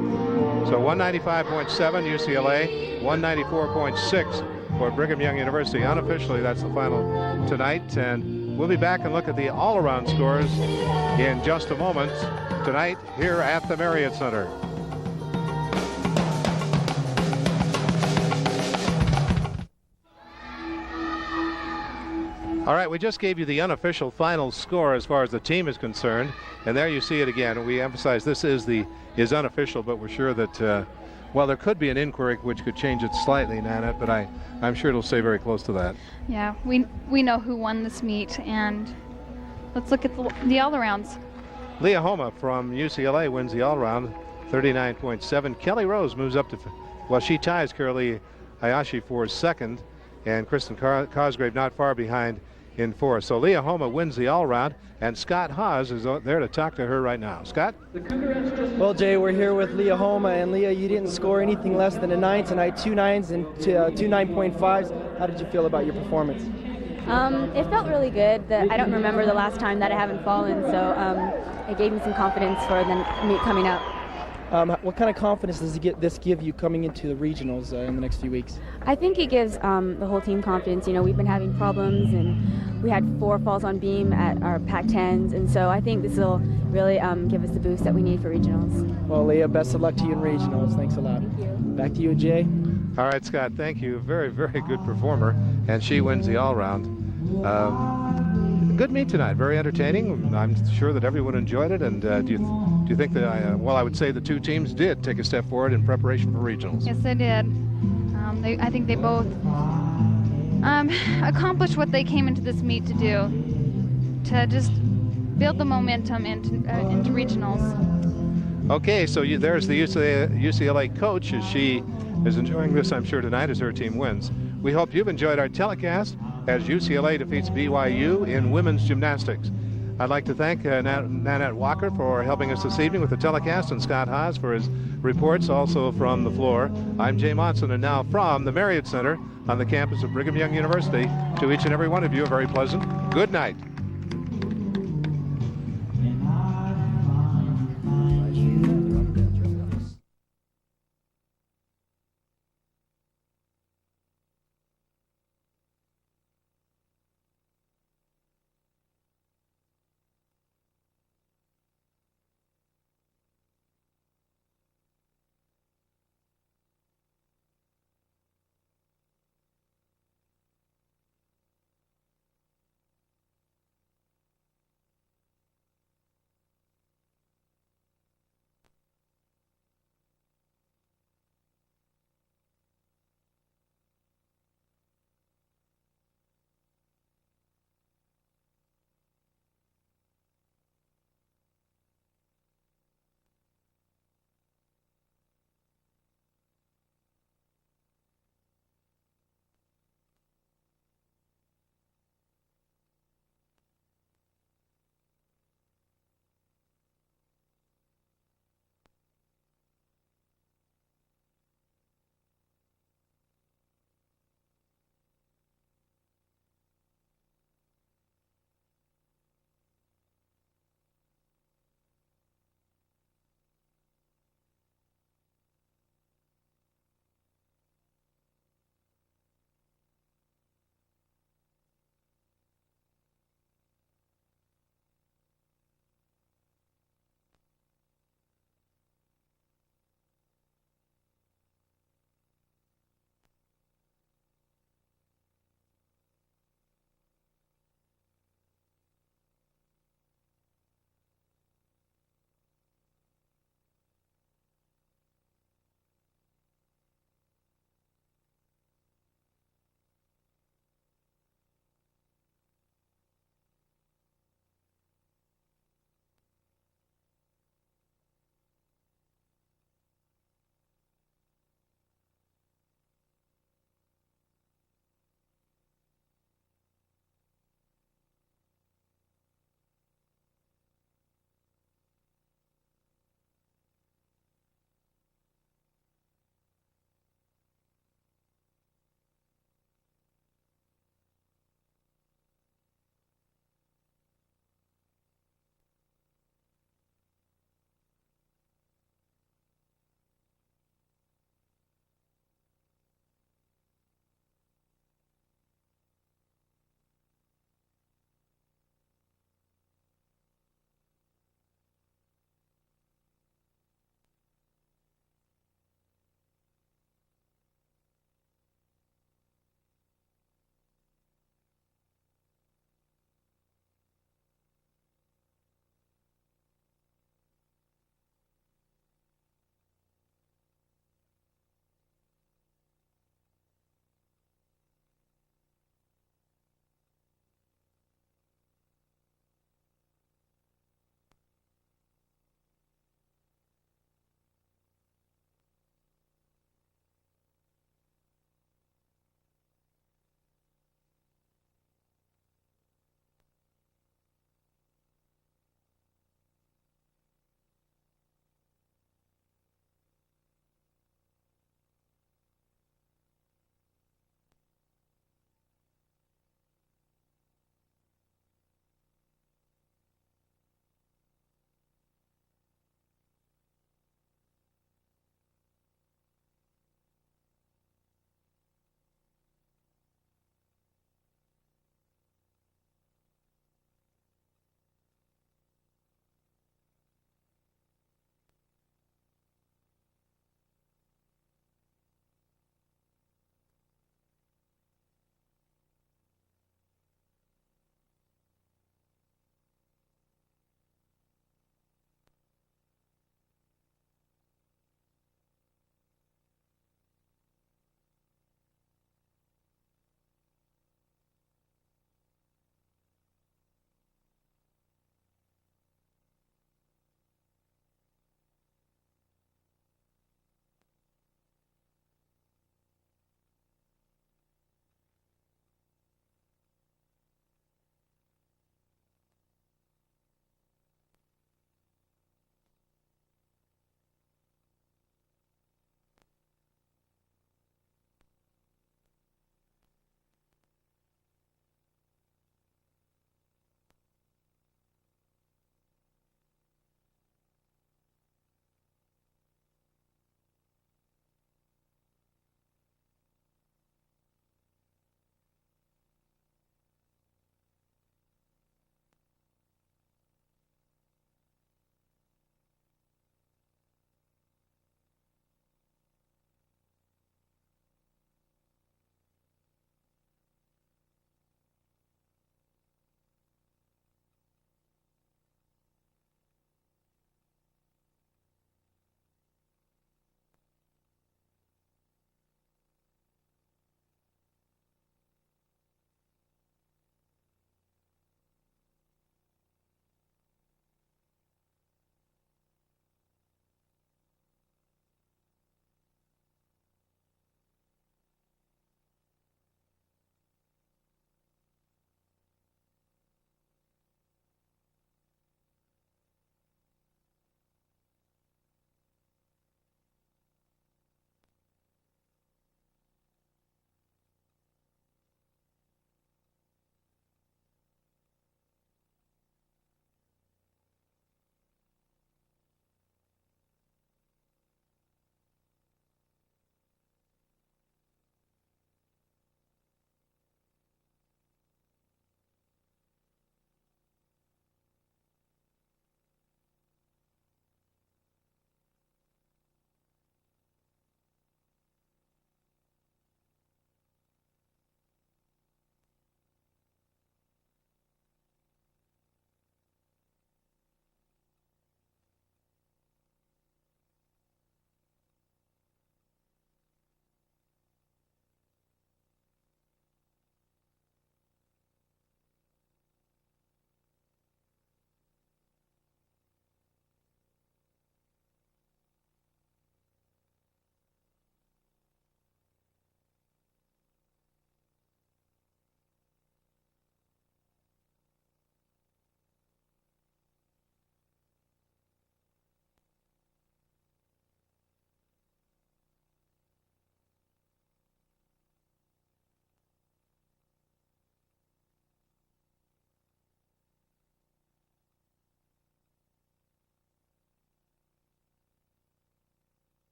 So 195.7 UCLA, 194.6 for Brigham Young University. Unofficially, that's the final tonight, and we'll be back and look at the all-around scores in just a moment tonight here at the Marriott Center. All right, we just gave you the unofficial final score as far as the team is concerned, and there you see it again. We emphasize this is unofficial, but we're sure that well, there could be an inquiry which could change it slightly, Nanette, but I'm sure it'll stay very close to that. Yeah, we know who won this meet, and let's look at the all-arounds. Leah Homa from UCLA wins the all-around, 39.7. Kelly Rose moves up to, well, she ties Curly Hayashi for second, and Kristen Cosgrave not far behind in fourth. So Leah Homa wins the all-around, and Scott Haas is there to talk to her right now. Scott? Well, Jay, we're here with Leah Homa, and Leah, you didn't score anything less than a 9 tonight, 2 9s and 2 9.5s. How did you feel about your performance? It felt really good. I don't remember the last time that I haven't fallen, so it gave me some confidence for the meet coming up. What kind of confidence does this give you coming into the regionals in the next few weeks? I think it gives the whole team confidence. You know, we've been having problems, and we had 4 falls on beam at our Pac-10s, and so I think this will really give us the boost that we need for regionals. Well, Leah, best of luck to you in regionals. Thanks a lot. Thank you. Back to you, Jay. All right, Scott, thank you. Very, very good performer, and she wins the all-round. Good meet tonight, very entertaining. I'm sure that everyone enjoyed it, and do you think that, well, I would say the two teams did take a step forward in preparation for regionals. Yes, they did. I think they both accomplished what they came into this meet to do, to just build the momentum into regionals. Okay, so there's the UCLA coach as she is enjoying this, I'm sure, tonight as her team wins. We hope you've enjoyed our telecast as UCLA defeats BYU in women's gymnastics. I'd like to thank Nanette Walker for helping us this evening with the telecast, and Scott Haas for his reports also from the floor. I'm Jay Monson, and now from the Marriott Center on the campus of Brigham Young University, to each and every one of you, a very pleasant good night.